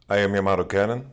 I am Yamato Cannon,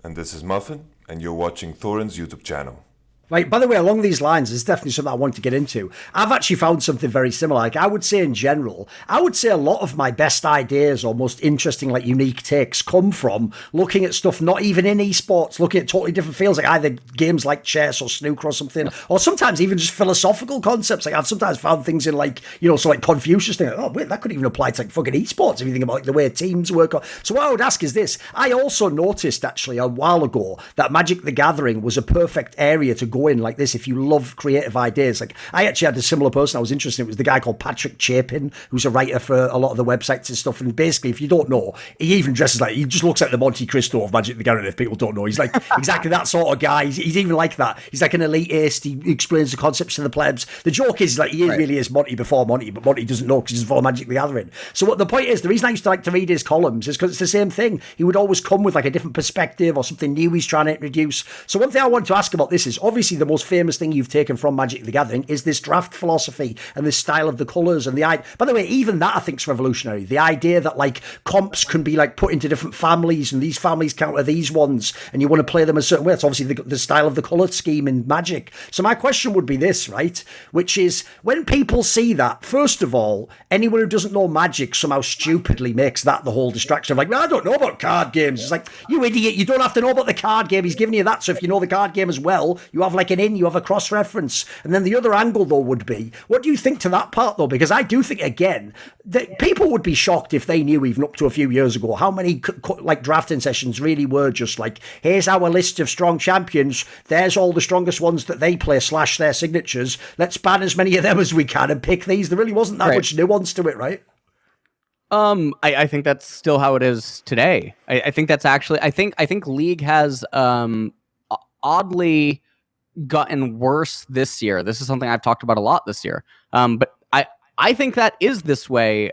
and this is Muffin, and you're watching Thorin's YouTube channel. Right, by the way, along these lines, there's definitely something I want to get into. I've actually found something very similar. Like, I would say in general, I would say a lot of my best ideas or most interesting, like, unique takes come from looking at stuff not even in esports, looking at totally different fields, like either games like chess or snooker or something, or sometimes even just philosophical concepts. Like, I've sometimes found things in, like, so like Confucius thing, like, oh, wait, that could even apply to, like, fucking esports if you think about, like, the way teams work. So what I would ask is this. I also noticed, actually, a while ago that Magic the Gathering was a perfect area to go in like this if you love creative ideas. Like, I actually had a similar person I was interested in. It was the guy called Patrick Chapin, who's a writer for a lot of the websites and stuff. And basically, if you don't know, he even dresses like, he just looks like the Monte Cristo of Magic the Gathering, if people don't know. He's like exactly that sort of guy. He's even like that. He's like an elitist. He explains the concepts to the plebs. The joke is, like, he really is Monty before Monty, but Monty doesn't know because he doesn't follow Magic the Gathering. So what the point is, the reason I used to like to read his columns is because it's the same thing. He would always come with like a different perspective or something new he's trying to introduce. So one thing I want to ask about this is, obviously the most famous thing you've taken from Magic the Gathering is this draft philosophy and this style of the colours and by the way, even that I think is revolutionary. The idea that, like, comps can be, like, put into different families and these families counter these ones and you want to play them a certain way. It's obviously the style of the colour scheme in Magic. So my question would be this, right? Which is, when people see that, first of all, anyone who doesn't know Magic somehow stupidly makes that the whole distraction of, like, well, I don't know about card games. It's like, you idiot, you don't have to know about the card game. He's giving you that. So if you know the card game as well, you have like an in, you have a cross-reference. And then the other angle, though, would be, what do you think to that part, though? Because I do think, again, that people would be shocked if they knew, even up to a few years ago, how many like drafting sessions really were just like, here's our list of strong champions, there's all the strongest ones that they play / their signatures, let's ban as many of them as we can and pick these. There really wasn't that much nuance to it, right? I think that's still how it is today. I think that's actually, I think League has oddly gotten worse this year. This is something I've talked about a lot this year. But I think that is this way.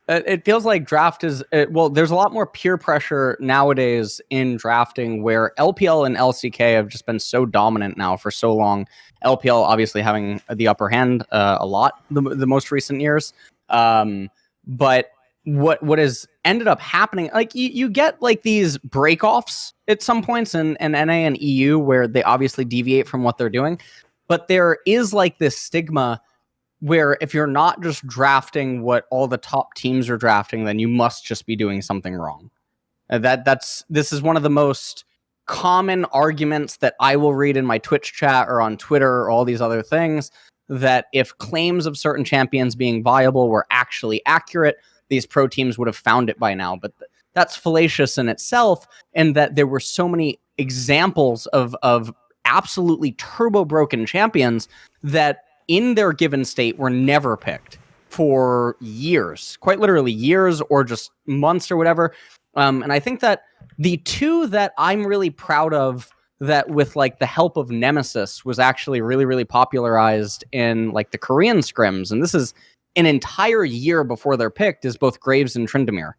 It feels like draft is, there's a lot more peer pressure nowadays in drafting, where LPL and LCK have just been so dominant now for so long. LPL obviously having the upper hand a lot the most recent years. But what has ended up happening, like, you get like these breakoffs at some points in NA and EU where they obviously deviate from what they're doing. But there is like this stigma where if you're not just drafting what all the top teams are drafting, then you must just be doing something wrong. This is one of the most common arguments that I will read in my Twitch chat or on Twitter or all these other things, that if claims of certain champions being viable were actually accurate, these pro teams would have found it by now. But that's fallacious in itself, and that there were so many examples of absolutely turbo broken champions that in their given state were never picked for years, quite literally years or just months or whatever. And I think that the two that I'm really proud of, that with like the help of Nemesis was actually really, really popularized in like the Korean scrims, and this is an entire year before they're picked, is both Graves and Tryndamere.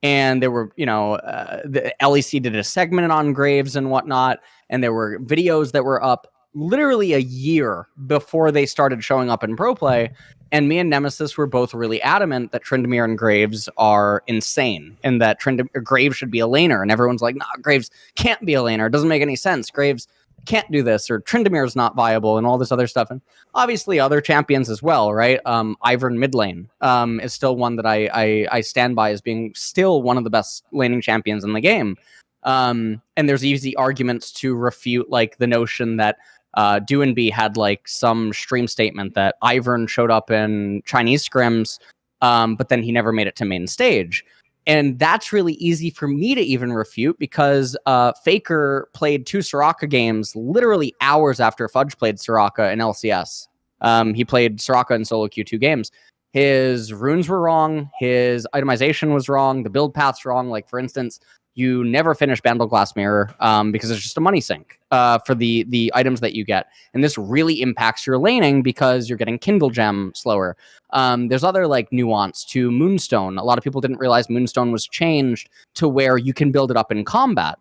And there were, the LEC did a segment on Graves and whatnot, and there were videos that were up literally a year before they started showing up in pro play. And me and Nemesis were both really adamant that Tryndamere and Graves are insane, and that Graves should be a laner. And everyone's like, nah, Graves can't be a laner. It doesn't make any sense. Graves can't do this, or Tryndamere's not viable, and all this other stuff. And obviously other champions as well, right? Ivern mid lane is still one that I stand by as being still one of the best laning champions in the game. And there's easy arguments to refute, like the notion that Duenby had like some stream statement that Ivern showed up in Chinese scrims, but then he never made it to main stage. And that's really easy for me to even refute, because Faker played 2 Soraka games literally hours after Fudge played Soraka in LCS. He played Soraka in solo queue 2 games. His runes were wrong. His itemization was wrong. The build path's wrong. Like, for instance, you never finish Bandle Glass Mirror because it's just a money sink for the items that you get. And this really impacts your laning because you're getting Kindle Gem slower. There's other like nuance to Moonstone. A lot of people didn't realize Moonstone was changed to where you can build it up in combat.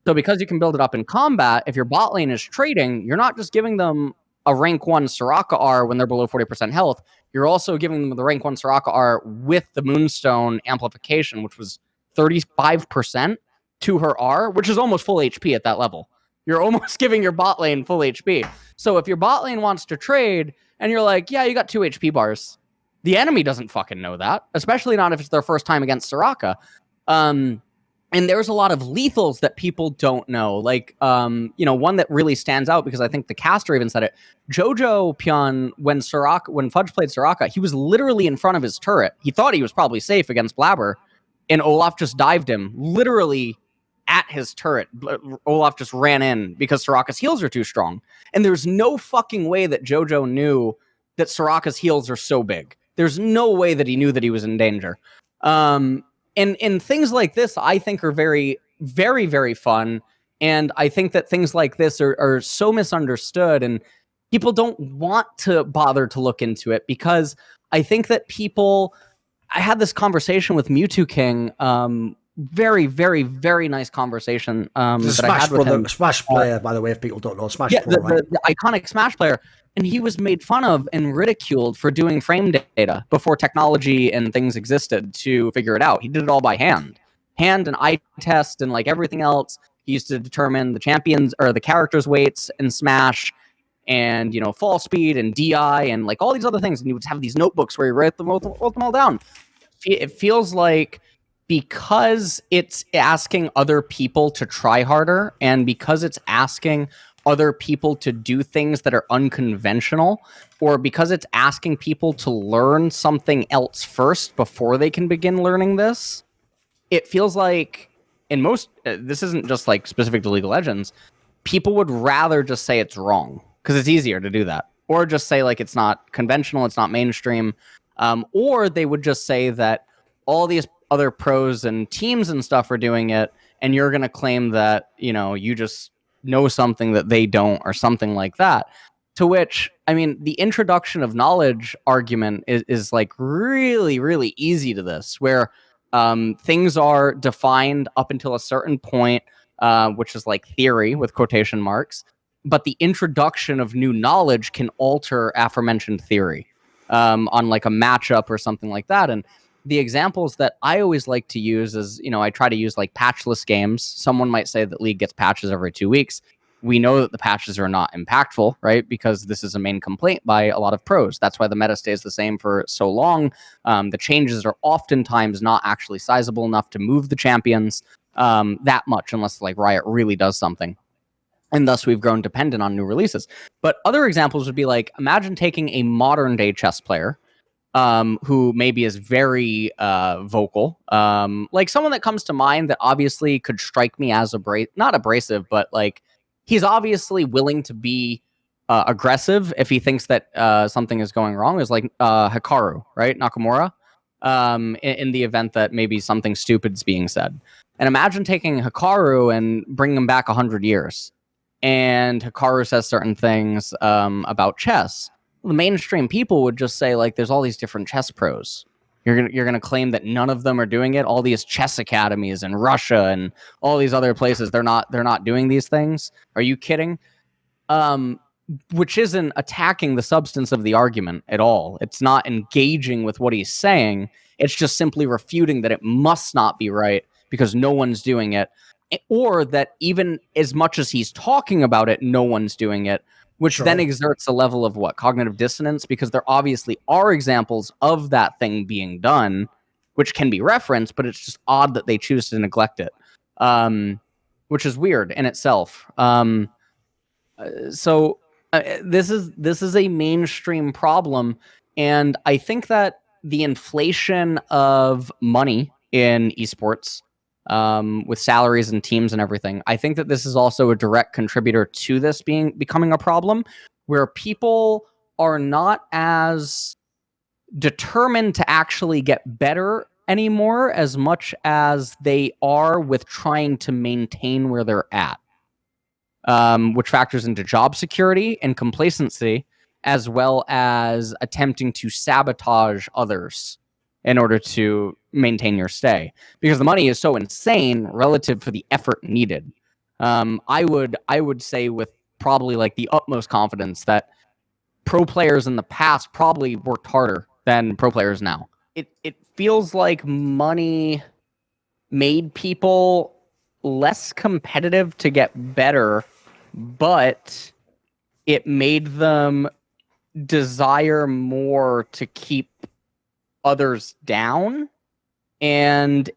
So because you can build it up in combat, if your bot lane is trading, you're not just giving them a rank 1 Soraka R when they're below 40% health. You're also giving them the rank 1 Soraka R with the Moonstone amplification, which was 35% to her R, which is almost full HP at that level. You're almost giving your bot lane full HP. So if your bot lane wants to trade and you're like, yeah, you got 2 HP bars, the enemy doesn't fucking know that, especially not if it's their first time against Soraka. And there's a lot of lethals that people don't know. Like, one that really stands out because I think the caster even said it. Jojo Pion, when Fudge played Soraka, he was literally in front of his turret. He thought he was probably safe against Blabber, and Olaf just dived him literally at his turret. Olaf just ran in because Soraka's heals are too strong. And there's no fucking way that Jojo knew that Soraka's heals are so big. There's no way that he knew that he was in danger. And things like this, I think, are very, very, very fun. And I think that things like this are so misunderstood, and people don't want to bother to look into it because I think that I had this conversation with Mewtwo King, very, very, very nice conversation that I had with him. Smash player, by the way, if people don't know. Smash yeah, Pro, right? the iconic Smash player. And he was made fun of and ridiculed for doing frame data before technology and things existed to figure it out. He did it all by hand and eye test and like everything else. He used to determine the champions or the characters' weights in Smash and, fall speed and DI and like all these other things. And he would have these notebooks where he wrote them all down. It feels like because it's asking other people to try harder and because it's asking other people to do things that are unconventional, or because it's asking people to learn something else first before they can begin learning this, it feels like in most, this isn't just like specific to League of Legends, people would rather just say it's wrong because it's easier to do that, or just say like it's not conventional, it's not mainstream, or they would just say that all these other pros and teams and stuff are doing it, and you're going to claim that, you just know something that they don't or something like that. To which, I mean, the introduction of knowledge argument is like really, really easy to this, where things are defined up until a certain point, which is like theory with quotation marks, but the introduction of new knowledge can alter aforementioned theory on like a matchup or something like that. And the examples that I always like to use is, I try to use like patchless games. Someone might say that League gets patches every 2 weeks. We know that the patches are not impactful, right? Because this is a main complaint by a lot of pros. That's why the meta stays the same for so long. The changes are oftentimes not actually sizable enough to move the champions that much, unless like Riot really does something. And thus we've grown dependent on new releases. But other examples would be like, imagine taking a modern day chess player who maybe is very vocal. Like someone that comes to mind that obviously could strike me as not abrasive, but like he's obviously willing to be aggressive if he thinks that something is going wrong, is like Hikaru, right? Nakamura, in the event that maybe something stupid is being said. And imagine taking Hikaru and bringing him back 100 years. And Hikaru says certain things about chess. The mainstream people would just say like there's all these different chess pros. You're gonna claim that none of them are doing it. All these chess academies in Russia and all these other places, they're not doing these things. Are you kidding? Which isn't attacking the substance of the argument at all. It's not engaging with what he's saying. It's just simply refuting that it must not be right because no one's doing it, or that even as much as he's talking about it, no one's doing it. Which then exerts a level of cognitive dissonance, because there obviously are examples of that thing being done, which can be referenced, but it's just odd that they choose to neglect it, which is weird in itself. So this is a mainstream problem, and I think that the inflation of money in esports, with salaries and teams and everything, I think that this is also a direct contributor to this becoming a problem, where people are not as determined to actually get better anymore as much as they are with trying to maintain where they're at, which factors into job security and complacency, as well as attempting to sabotage others in order to maintain your stay, because the money is so insane relative for the effort needed. I would say with probably like the utmost confidence that pro players in the past probably worked harder than pro players now. It feels like money made people less competitive to get better, but it made them desire more to keep others down. And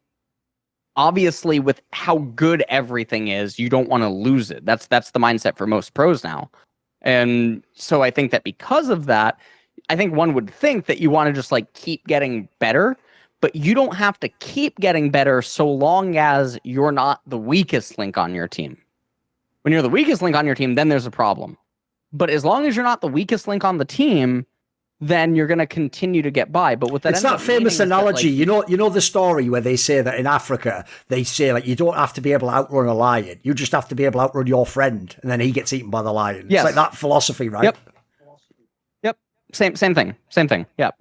obviously, with how good everything is, you don't want to lose it. That's the mindset for most pros now. And so I think that because of that, I think one would think that you want to just like keep getting better, but you don't have to keep getting better so long as you're not the weakest link on your team. When you're the weakest link on your team, then there's a problem. But as long as you're not the weakest link on the team, then you're going to continue to get by. But what that it's that famous analogy, that, like, you know the story where they say that in Africa, they say like you don't have to be able to outrun a lion, you just have to be able to outrun your friend, and then he gets eaten by the lion. Yes. It's like that philosophy, right? Yep. Same thing. Yep.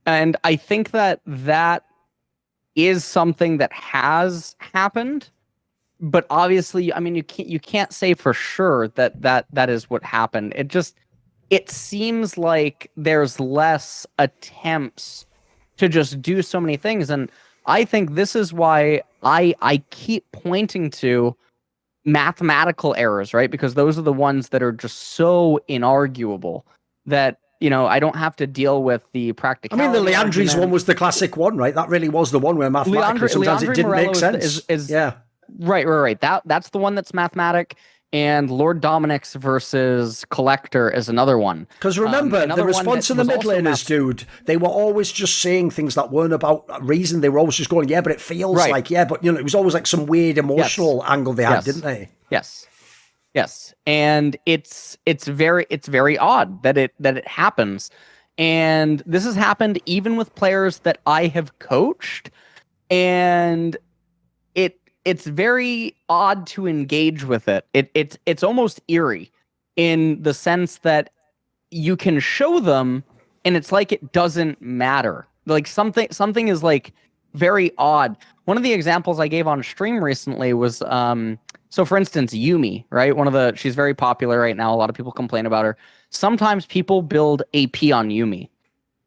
And I think that is something that has happened, but obviously, I mean, you can't say for sure that is what happened. It seems like there's less attempts to just do so many things. And I think this is why I keep pointing to mathematical errors, right? Because those are the ones that are just so inarguable that, you know, I don't have to deal with the practicality. I mean, the Leandri's one was the classic one, right? That really was the one where mathematically sometimes it didn't make sense. Yeah. Right. That's the one that's mathematic. And Lord Dominic's versus Collector is another one. Because remember, the response of the mid laners, dude, they were always just saying things that weren't about reason. They were always just going, yeah, but it feels like, yeah, but you know, it was always like some weird emotional angle they had, didn't they? Yes. And it's very odd that it happens. And this has happened even with players that I have coached, and it's very odd to engage with it. It's almost eerie in the sense that you can show them and it's like it doesn't matter. Like something is like very odd. One of the examples I gave on stream recently was so for instance, Yumi, right? She's very popular right now. A lot of people complain about her. Sometimes people build AP on Yumi.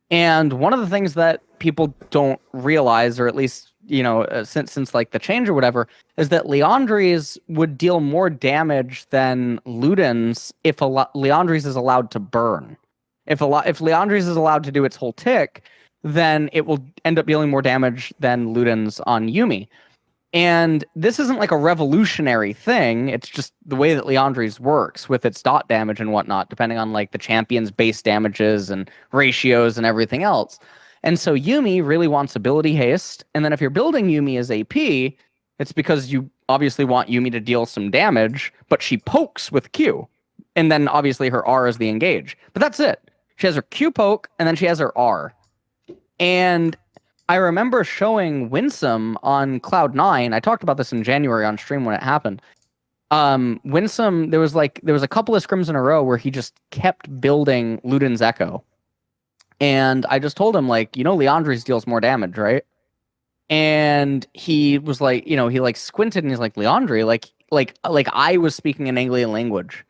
And one of the things that people don't realize, or at least, you know, since like the change or whatever, is that Liandry's would deal more damage than Luden's if Liandry's is allowed to burn. If Liandry's is allowed to do its whole tick, then it will end up dealing more damage than Luden's on Yumi. And this isn't like a revolutionary thing. It's just the way that Liandry's works with its dot damage and whatnot, depending on like the champion's base damages and ratios and everything else. And so Yumi really wants ability haste. And then if you're building Yumi as AP, it's because you obviously want Yumi to deal some damage, but she pokes with Q. And then obviously her R is the engage. But that's it. She has her Q poke, and then she has her R. And I remember showing Winsome on Cloud9. I talked about this in January on stream when it happened. Winsome, there was a couple of scrims in a row where he just kept building Luden's Echo. And I just told him, like, you know, Liandry's deals more damage, right? And he was like, you know, he like squinted and he's like, Liandry, like I was speaking an alien language.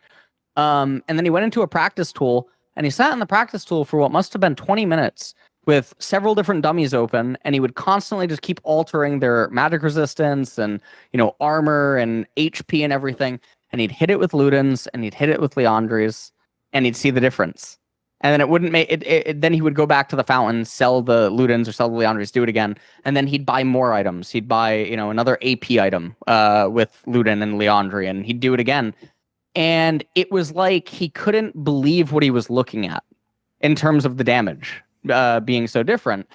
And then he went into a practice tool and he sat in the practice tool for what must have been 20 minutes with several different dummies open, and he would constantly just keep altering their magic resistance and, you know, armor and HP and everything. And he'd hit it with Luden's and he'd hit it with Liandry's, and he'd see the difference. And then it wouldn't make it. Then he would go back to the fountain, sell the Luden's or sell the Liandry's, do it again, and then he'd buy more items. He'd buy, you know, another AP item with Luden and Liandry, and he'd do it again. And it was like he couldn't believe what he was looking at in terms of the damage being so different.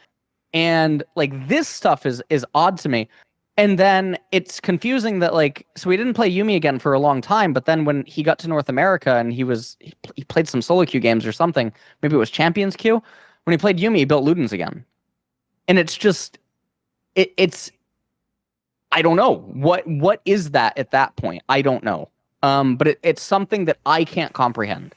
And like this stuff is odd to me. And then it's confusing that, like, so we didn't play Yumi again for a long time, but then when he got to North America and he played some solo queue games or something, maybe it was Champions Queue, when he played Yumi, he built Luden's again. And it's just, it's, I don't know. What is that at that point? I don't know. But it's something that I can't comprehend.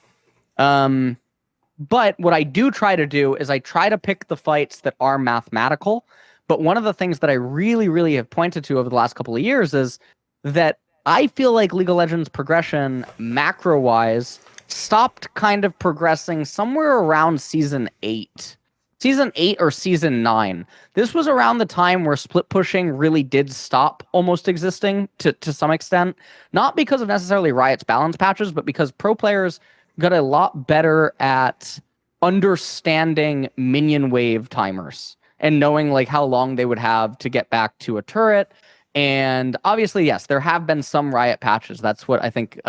But what I do try to do is I try to pick the fights that are mathematical. But one of the things that I really, really have pointed to over the last couple of years is that I feel like League of Legends progression, macro-wise, stopped kind of progressing somewhere around Season 8. Season 8 or Season 9. This was around the time where split pushing really did stop almost existing to some extent. Not because of necessarily Riot's balance patches, but because pro players got a lot better at understanding minion wave timers and knowing like how long they would have to get back to a turret. And obviously, yes, there have been some Riot patches. That's what I think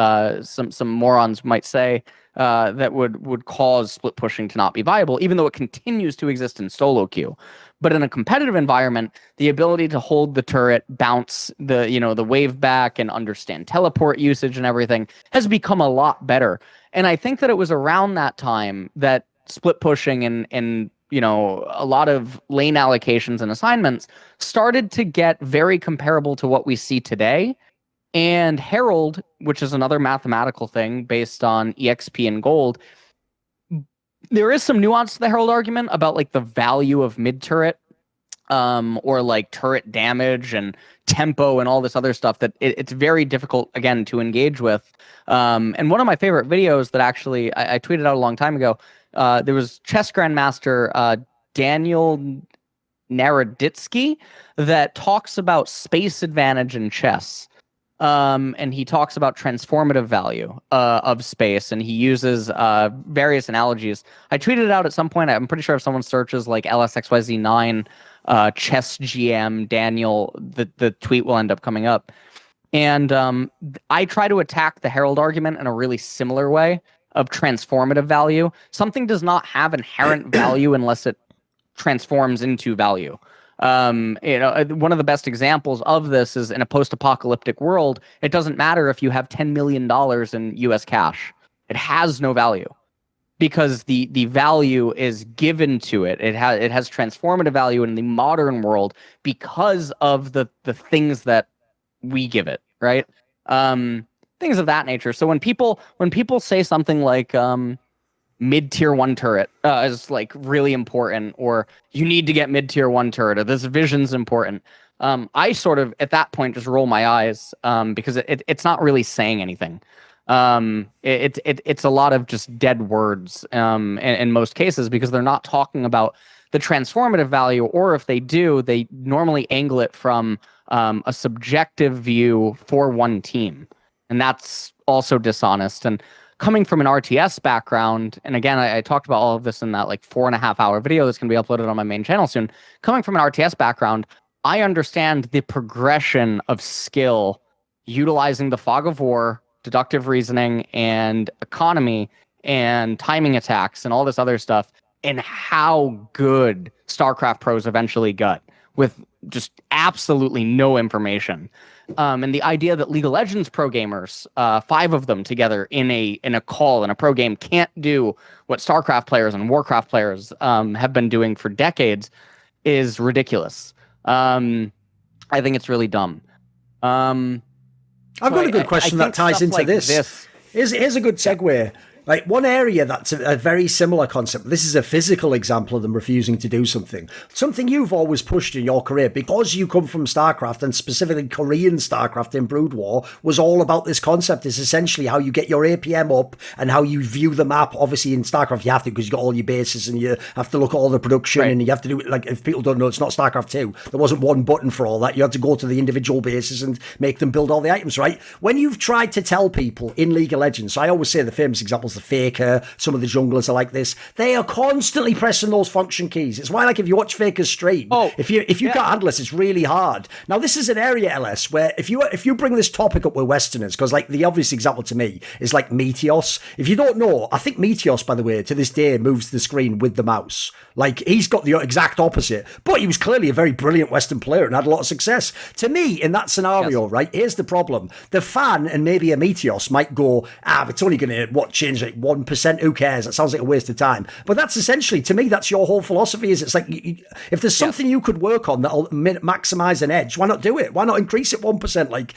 some morons might say that would cause split pushing to not be viable, even though it continues to exist in solo queue. But in a competitive environment, the ability to hold the turret, bounce the wave back, and understand teleport usage and everything has become a lot better. And I think that it was around that time that split pushing and a lot of lane allocations and assignments started to get very comparable to what we see today. And Herald, which is another mathematical thing based on EXP and gold, there is some nuance to the Herald argument about like the value of mid turret, or like turret damage and tempo and all this other stuff that it's very difficult again to engage with. And one of my favorite videos that actually I tweeted out a long time ago, there was chess grandmaster Daniel Naroditsky that talks about space advantage in chess. And he talks about transformative value of space, and he uses various analogies. I tweeted it out at some point. I'm pretty sure if someone searches like LSXYZ9 chess GM Daniel, the tweet will end up coming up. And I try to attack the Herald argument in a really similar way of transformative value. Something does not have inherent value unless it transforms into value. One of the best examples of this is in a post-apocalyptic world. It doesn't matter if you have $10 million in US cash. It has no value because the value is given to it. It has transformative value in the modern world because of the things that we give it, right? Things of that nature. So when people say something like mid-tier 1 turret is like really important, or you need to get mid-tier 1 turret, or this vision's important, I sort of at that point just roll my eyes because it's not really saying anything. It's a lot of just dead words in most cases, because they're not talking about the transformative value, or if they do, they normally angle it from a subjective view for one team. And that's also dishonest. And coming from an RTS background, and again, I talked about all of this in that like 4.5-hour video that's going to be uploaded on my main channel soon. Coming from an RTS background, I understand the progression of skill utilizing the fog of war, deductive reasoning, and economy, and timing attacks, and all this other stuff, and how good StarCraft pros eventually got with just absolutely no information. And the idea that League of Legends pro gamers, 5 of them together in a call in a pro game, can't do what StarCraft players and Warcraft players have been doing for decades is ridiculous. I think it's really dumb. I've got a good question that ties into this. Here's a good segue. Like one area that's a very similar concept. This is a physical example of them refusing to do something. Something you've always pushed in your career, because you come from StarCraft, and specifically Korean StarCraft in Brood War, was all about this concept. Is essentially how you get your APM up and how you view the map. Obviously in StarCraft you have to, because you got all your bases and you have to look at all the production, right. And you have to do it, like, if people don't know, it's not StarCraft 2. There wasn't one button for all that. You had to go to the individual bases and make them build all the items, right? When you've tried to tell people in League of Legends, so I always say the famous examples, the Faker, some of the junglers are like this. They are constantly pressing those function keys. It's why, like, if you watch Faker's stream, if you can't handle this, it's really hard. Now, this is an area, LS, where if you bring this topic up with Westerners, because like the obvious example to me is like Meteos. If you don't know, I think Meteos, by the way, to this day moves the screen with the mouse. Like, he's got the exact opposite, but he was clearly a very brilliant Western player and had a lot of success. To me, in that scenario, yes. Right, here's the problem. The fan and maybe a Meteos might go, it's only going to, change like 1%, who cares? That sounds like a waste of time. But that's essentially, to me, that's your whole philosophy. Is it's like, if there's something you could work on that'll maximize an edge, why not do it? Why not increase it 1%? Like,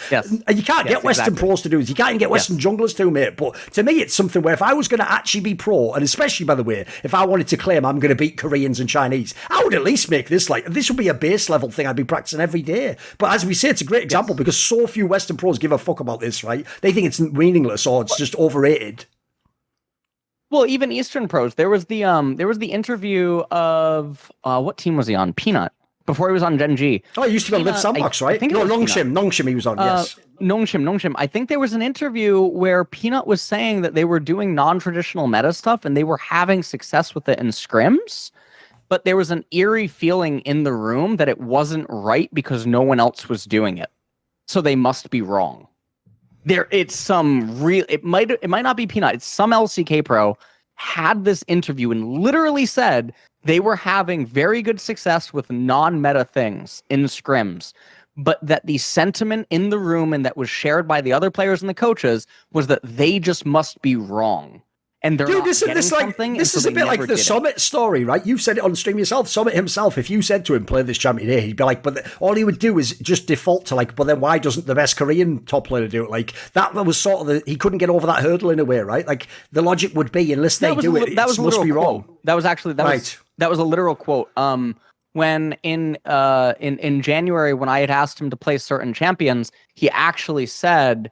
you can't get Western pros to do it. You can't even get Western junglers to, mate. But to me, it's something where if I was going to actually be pro, and especially, by the way, if I wanted to claim I'm going to beat Koreans and Chinese, I would at least make this like, this would be a base level thing I'd be practicing every day. But as we say, it's a great example because so few Western pros give a fuck about this, right? They think it's meaningless or it's just overrated. Well, even Eastern pros. There was the interview of what team was he on? Peanut before he was on Gen G. Oh, he used to go Live Sandbox, right? I think no, Nongshim he was on, yes. Nongshim. I think there was an interview where Peanut was saying that they were doing non-traditional meta stuff and they were having success with it in scrims, but there was an eerie feeling in the room that it wasn't right because no one else was doing it. So they must be wrong. It might not be Peanut. It's some LCK pro had this interview and literally said they were having very good success with non-meta things in scrims, but that the sentiment in the room and that was shared by the other players and the coaches was that they just must be wrong. And they're not getting something. This is a bit like the Summit story, right? You've said it on stream yourself. Summit himself, if you said to him, play this champion here, he'd be like, all he would do is just default to like, but then why doesn't the best Korean top player do it? Like, that was sort of he couldn't get over that hurdle in a way, right? Like, the logic would be, unless they do it, it must be wrong. That was a literal quote. When in January, when I had asked him to play certain champions, he actually said,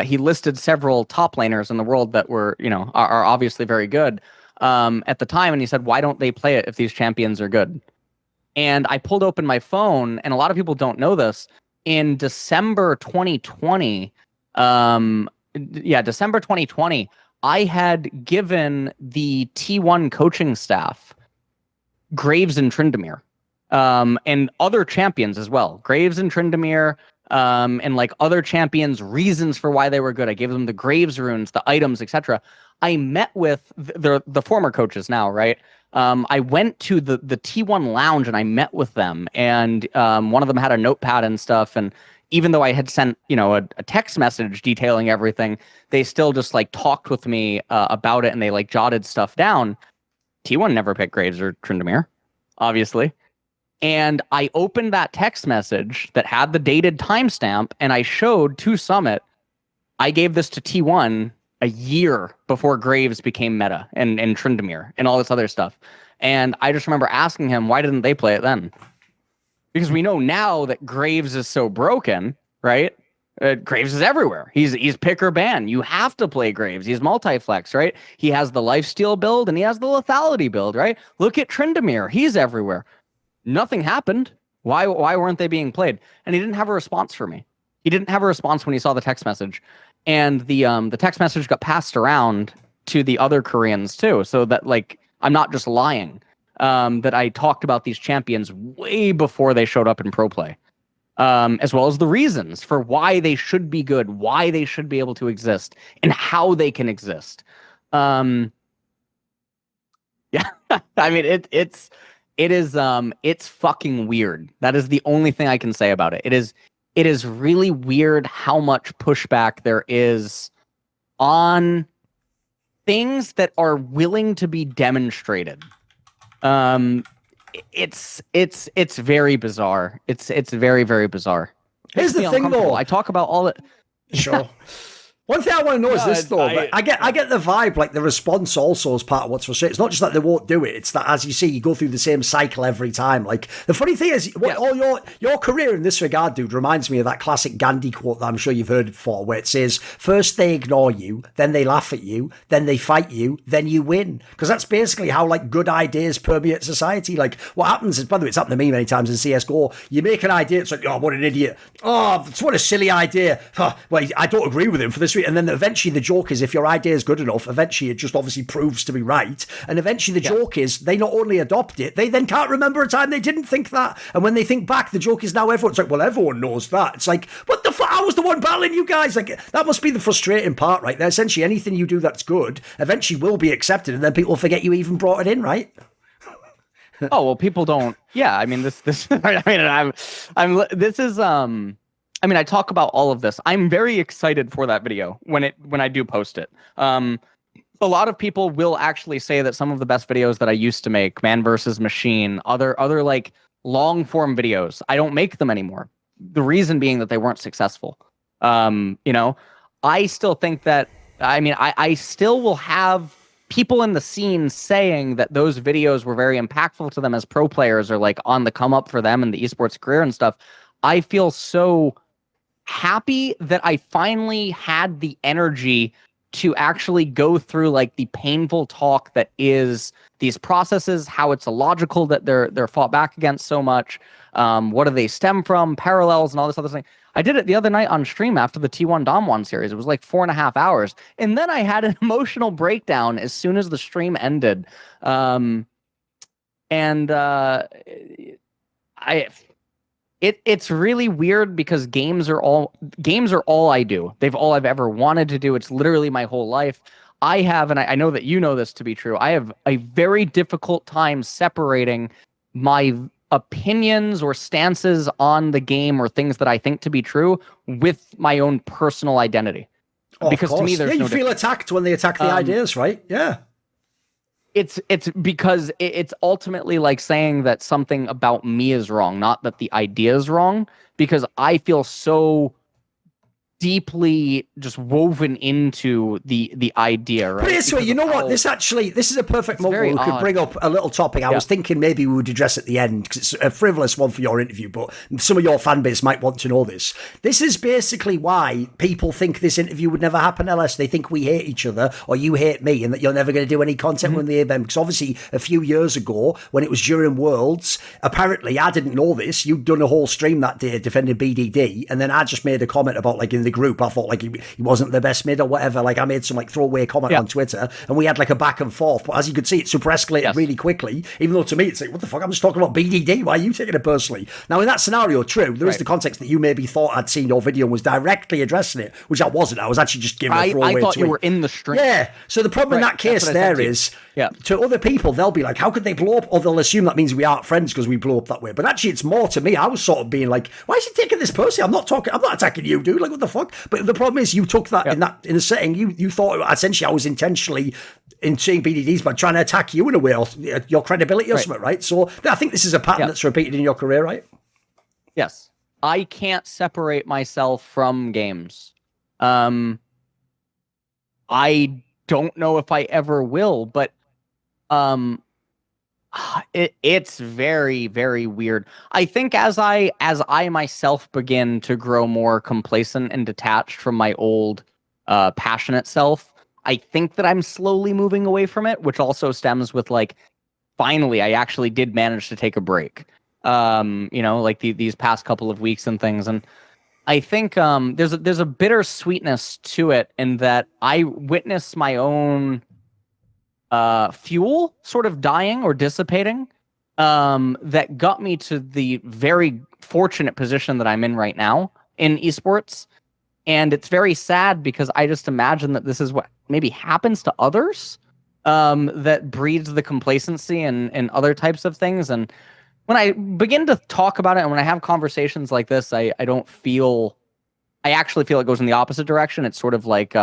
he listed several top laners in the world that were, are obviously very good at the time. And he said, why don't they play it if these champions are good? And I pulled open my phone, and a lot of people don't know this. In December 2020, December 2020, I had given the T1 coaching staff Graves and Tryndamere, and other champions as well. Graves and Tryndamere, and like other champions, reasons for why they were good. I gave them the Graves runes, the items, etc. I met with the former coaches now, right? I went to the T1 lounge and I met with them, and one of them had a notepad and stuff. And even though I had sent, a text message detailing everything, they still just like talked with me about it, and they like jotted stuff down. T1 never picked Graves or Tryndamere, obviously. And I opened that text message that had the dated timestamp, and I showed to Summit, I gave this to T1 a year before Graves became meta and Tryndamere and all this other stuff. And I just remember asking him, why didn't they play it then? Because we know now that Graves is so broken, right? Graves is everywhere. He's pick or ban. You have to play Graves. He's multi-flex, right? He has the lifesteal build and he has the lethality build, right? Look at Tryndamere. He's everywhere. Nothing happened. Why weren't they being played? And he didn't have a response for me. He didn't have a response when he saw the text message. And the text message got passed around to the other Koreans too. So that, like, I'm not just lying. That I talked about these champions way before they showed up in pro play. As well as the reasons for why they should be good, why they should be able to exist, and how they can exist. Yeah, I mean, it's fucking weird. That is the only thing I can say about it. It is really weird how much pushback there is on things that are willing to be demonstrated. It's very bizarre. It's very, very bizarre. Here's the thing, though. I talk about all it. Sure. One thing I want to know is this, though. I get the vibe, like the response also is part of what's frustrating. It's not just that they won't do it. It's that, as you see, you go through the same cycle every time. Like, the funny thing is, all your career in this regard, dude, reminds me of that classic Gandhi quote that I'm sure you've heard before, where it says, first they ignore you, then they laugh at you, then they fight you, then you win. Because that's basically how, like, good ideas permeate society. Like, what happens is, by the way, it's happened to me many times in CSGO, you make an idea, it's like, oh, what an idiot. Oh, what a silly idea. Huh, well, I don't agree with him for this reason. And then eventually the joke is, if your idea is good enough, eventually it just obviously proves to be right. And eventually the joke is, they not only adopt it, they then can't remember a time they didn't think that. And when they think back, the joke is now everyone's like, well, everyone knows that. It's like, what the fuck? I was the one battling you guys. Like, that must be the frustrating part, right? That essentially anything you do that's good eventually will be accepted, and then people forget you even brought it in, right? Oh, well, people don't. Yeah, I mean, I mean, I talk about all of this. I'm very excited for that video when I do post it. A lot of people will actually say that some of the best videos that I used to make, Man versus Machine, other like long form videos, I don't make them anymore. The reason being that they weren't successful. I still think that, I still will have people in the scene saying that those videos were very impactful to them as pro players, or like on the come up for them in the esports career and stuff. I feel so happy that I finally had the energy to actually go through like the painful talk that is these processes, how it's illogical that they're fought back against so much. What do they stem from, parallels, and all this other thing. I did it the other night on stream after the T1 Dom1 series. It was like 4.5 hours. And then I had an emotional breakdown as soon as the stream ended. It's really weird because games are all I do. They've all I've ever wanted to do. It's literally my whole life. I have, and I know that you know this to be true, I have a very difficult time separating my opinions or stances on the game or things that I think to be true with my own personal identity. Oh, because to me, there's you feel attacked when they attack the ideas, right? Yeah. It's because it's ultimately like saying that something about me is wrong, not that the idea is wrong, because I feel so deeply just woven into the idea, right? But this way, you know what? This is a perfect moment where we could bring up a little topic. I was thinking maybe we would address at the end because it's a frivolous one for your interview, but some of your fan base might want to know this. This is basically why people think this interview would never happen unless they think we hate each other or you hate me and that you're never going to do any content when the event. Because obviously a few years ago when it was during Worlds, apparently I didn't know this. You'd done a whole stream that day defending BDD, and then I just made a comment about like in the group, I thought like he wasn't the best mid or whatever. Like I made some like throwaway comment on Twitter, and we had like a back and forth. But as you could see, it super escalated really quickly. Even though to me it's like, what the fuck? I'm just talking about BDD. Why are you taking it personally? Now in that scenario, true, there is the context that you maybe thought I'd seen your video and was directly addressing it, which I wasn't. I was actually just giving a throwaway I thought tweet. You were in the stream. Yeah. So the problem in that case there is, to other people, they'll be like, how could they blow up? Or they'll assume that means we aren't friends because we blow up that way. But actually, it's more to me. I was sort of being like, why is he taking this personally? I'm not attacking you, dude. Like, what the fuck? But the problem is, you took that in a setting. You thought essentially I was intentionally in saying BDDs by trying to attack you in a way, or your credibility or something, right? So I think this is a pattern that's repeated in your career, right? Yes. I can't separate myself from games. I don't know if I ever will, but it's very, very weird. I think as I myself begin to grow more complacent and detached from my old passionate self, I think that I'm slowly moving away from it, which also stems with like, finally, I actually did manage to take a break. Like these past couple of weeks and things, and I think there's a bittersweetness to it in that I witnessed my own fuel sort of dying or dissipating, that got me to the very fortunate position that I'm in right now in esports. And it's very sad because I just imagine that this is what maybe happens to others, that breeds the complacency and other types of things. And when I begin to talk about it and when I have conversations like this, I actually feel it goes in the opposite direction. It sort of like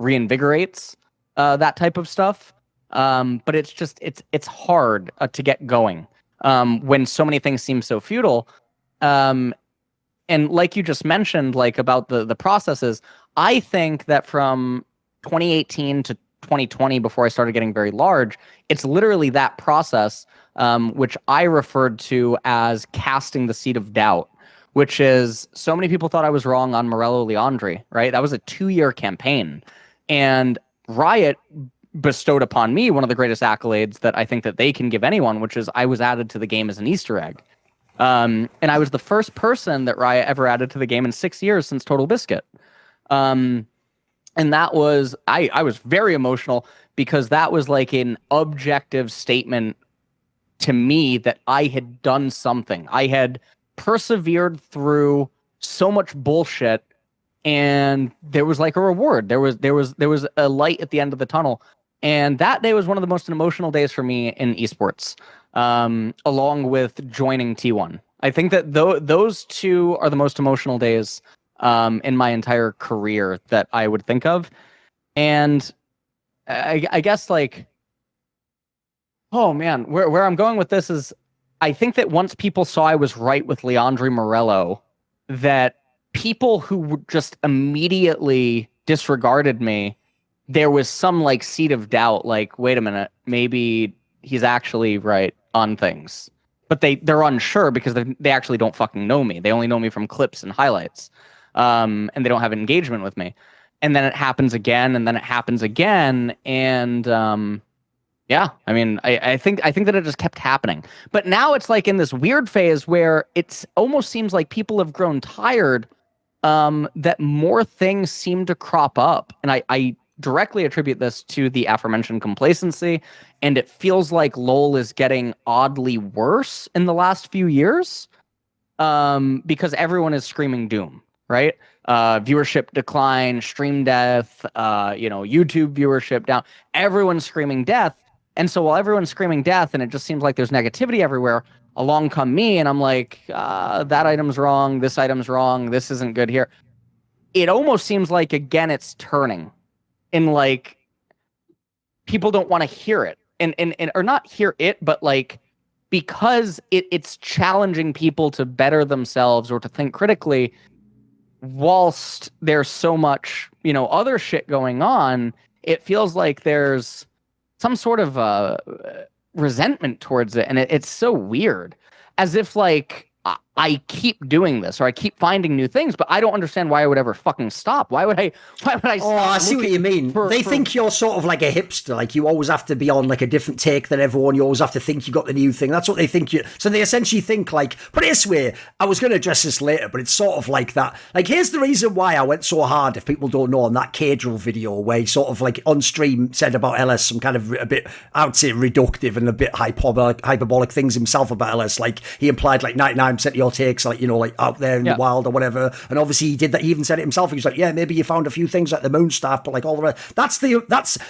reinvigorates that type of stuff. But it's just, it's hard to get going when so many things seem so futile. And like you just mentioned, like about the processes, I think that from 2018 to 2020, before I started getting very large, it's literally that process, which I referred to as casting the seed of doubt, which is so many people thought I was wrong on Morello Leandri, right? That was a 2-year campaign. And Riot bestowed upon me one of the greatest accolades that I think that they can give anyone, which is I was added to the game as an Easter egg. And I was the first person that Riot ever added to the game in 6 years since Total Biscuit. And that was, I was very emotional because that was like an objective statement to me that I had done something. I had persevered through so much bullshit, and there was like a reward. There was a light at the end of the tunnel. And that day was one of the most emotional days for me in esports, along with joining T1. I think that those two are the most emotional days in my entire career that I would think of. And I guess like, oh man, where I'm going with this is I think that once people saw I was right with Leandri Morello, that people who just immediately disregarded me, there was some like seed of doubt, like, wait a minute, maybe he's actually right on things. But they're unsure because they actually don't fucking know me. They only know me from clips and highlights. And they don't have engagement with me. and then it happens again, and then it happens again, and yeah, I mean, I think that it just kept happening. But now it's like in this weird phase where it's almost seems like people have grown tired, that more things seem to crop up. And I directly attribute this to the aforementioned complacency. And it feels like LoL is getting oddly worse in the last few years, because everyone is screaming doom, right? Viewership decline, stream death, YouTube viewership down. Everyone's screaming death. And so while everyone's screaming death and it just seems like there's negativity everywhere, along come me and I'm like, that item's wrong, this item's wrong, this isn't good here. It almost seems like, again, it's turning. And like, people don't want to hear it. And or not hear it, but like, because it's challenging people to better themselves or to think critically, whilst there's so much, other shit going on, it feels like there's some sort of resentment towards it, and it's so weird, as if like I keep doing this or I keep finding new things, but I don't understand why I would ever fucking stop. Why would I stop? Oh, I see what you mean. They think you're sort of like a hipster, like you always have to be on like a different take than everyone. You always have to think you got the new thing. That's what they think you. So they essentially think like, put it this way, I was going to address this later, but it's sort of like that. Like, here's the reason why I went so hard, if people don't know, on that Cadril video where he sort of like on stream said about LS some kind of a bit, I would say reductive and a bit hyperbolic things himself about LS. Like he implied like 99% of your takes, like, like out there in the wild or whatever. And obviously he did that. He even said it himself. He was like, yeah, maybe you found a few things like the moon staff, but like all the rest. That's the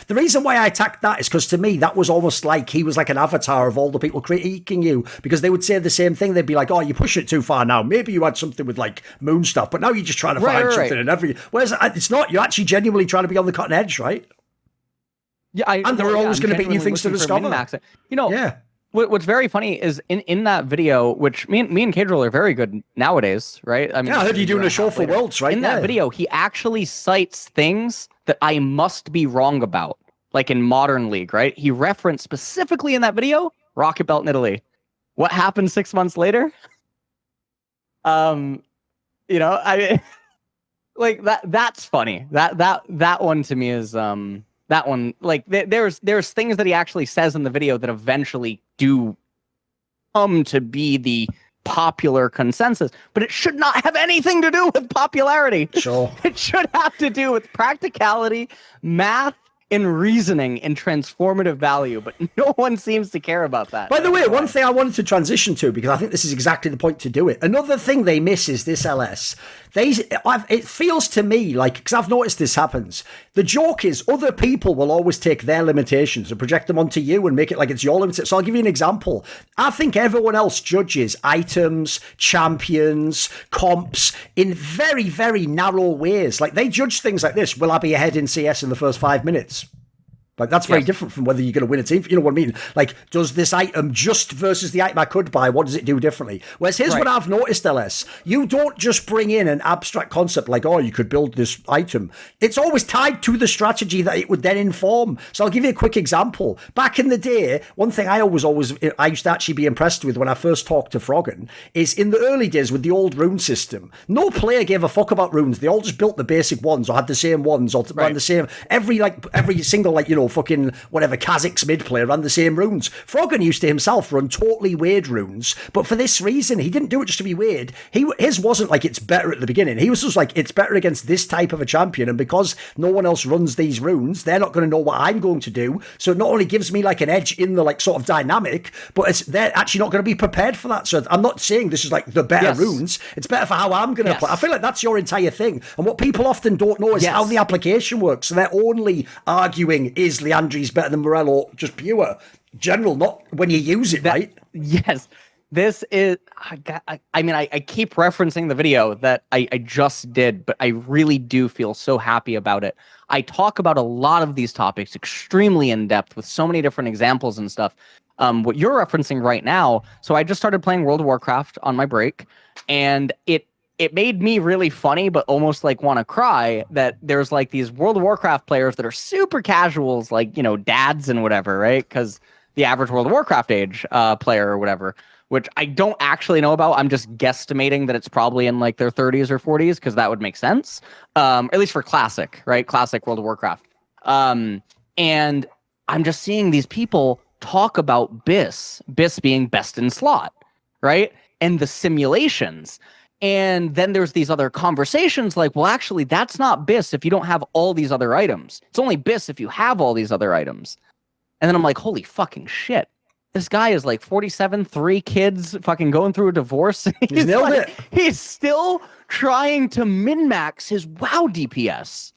reason why I attacked that, is because to me, that was almost like he was like an avatar of all the people critiquing you, because they would say the same thing. They'd be like, oh, you push it too far now. Maybe you had something with like moon stuff, but now you're just trying to find something in every, whereas it's not, you're actually genuinely trying to be on the cutting edge, right? Yeah. And there are always going to be new things to discover. Yeah. What's very funny is in that video, which me and Cadril are very good nowadays, right? I mean, I heard you doing a show for Worlds, right? In that video, he actually cites things that I must be wrong about, like in Modern League, right? He referenced specifically in that video, Rocket Belt in Italy. What happened 6 months later? I like that's funny. That one to me is that one, like, there's things that he actually says in the video that eventually do come to be the popular consensus, but it should not have anything to do with popularity. Sure. It should have to do with practicality, math, and reasoning and transformative value, but no one seems to care about that. By the way, one thing I wanted to transition to, because I think this is exactly the point to do it. Another thing they miss is this LS. It feels to me like, because I've noticed this happens, the joke is other people will always take their limitations and project them onto you and make it like it's your limits. So I'll give you an example. I think everyone else judges items, champions, comps in very, very narrow ways. Like they judge things like this. Will I be ahead in CS in the first 5 minutes? Like, that's very different from whether you're going to win a team. You know what I mean? Like, does this item just versus the item I could buy, what does it do differently? Whereas here's what I've noticed, LS. You don't just bring in an abstract concept like, oh, you could build this item. It's always tied to the strategy that it would then inform. So I'll give you a quick example. Back in the day, one thing I used to actually be impressed with when I first talked to Froggen is in the early days with the old rune system, no player gave a fuck about runes. They all just built the basic ones or had the same ones or ran the same. Every single, fucking whatever Kazakh's mid player ran the same runes. Froggen used to himself run totally weird runes, but for this reason, he didn't do it just to be weird. His wasn't like it's better at the beginning. He was just like, it's better against this type of a champion, and because no one else runs these runes, they're not going to know what I'm going to do. So it not only gives me like an edge in the like sort of dynamic, but they're actually not going to be prepared for that. So I'm not saying this is like the better runes. It's better for how I'm going to play. I feel like that's your entire thing. And what people often don't know is how the application works. So they're only arguing, is Leandri's better than Morello, just pure general, not when you use it, right? Yes. This is, I keep referencing the video that I just did, but I really do feel so happy about it. I talk about a lot of these topics extremely in depth with so many different examples and stuff. What you're referencing right now, so I just started playing World of Warcraft on my break, and it made me really funny, but almost like want to cry, that there's like these World of Warcraft players that are super casuals, like, dads and whatever, right? Because the average World of Warcraft age player or whatever which I don't actually know about. I'm just guesstimating that it's probably in like their 30s or 40s because that would make sense, at least for classic, right? Classic World of Warcraft. And I'm just seeing these people talk about BIS being best in slot, right? And the simulations. And then there's these other conversations like, well, actually, that's not BIS if you don't have all these other items. It's only BIS if you have all these other items. And then I'm like, holy fucking shit. This guy is like 47, 3 kids, fucking going through a divorce. He's nailed it. He's still trying to min-max his WoW DPS.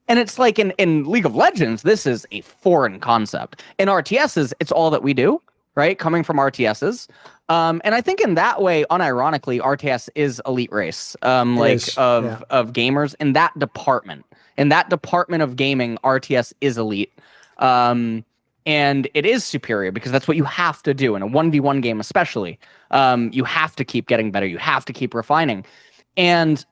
And it's like in League of Legends, this is a foreign concept. In RTSs, it's all that we do, right? Coming from RTSs. And I think in that way, unironically, RTS is elite race, of gamers in that department. In that department of gaming, RTS is elite. And it is superior because that's what you have to do in a 1v1 game, especially. You have to keep getting better. You have to keep refining. And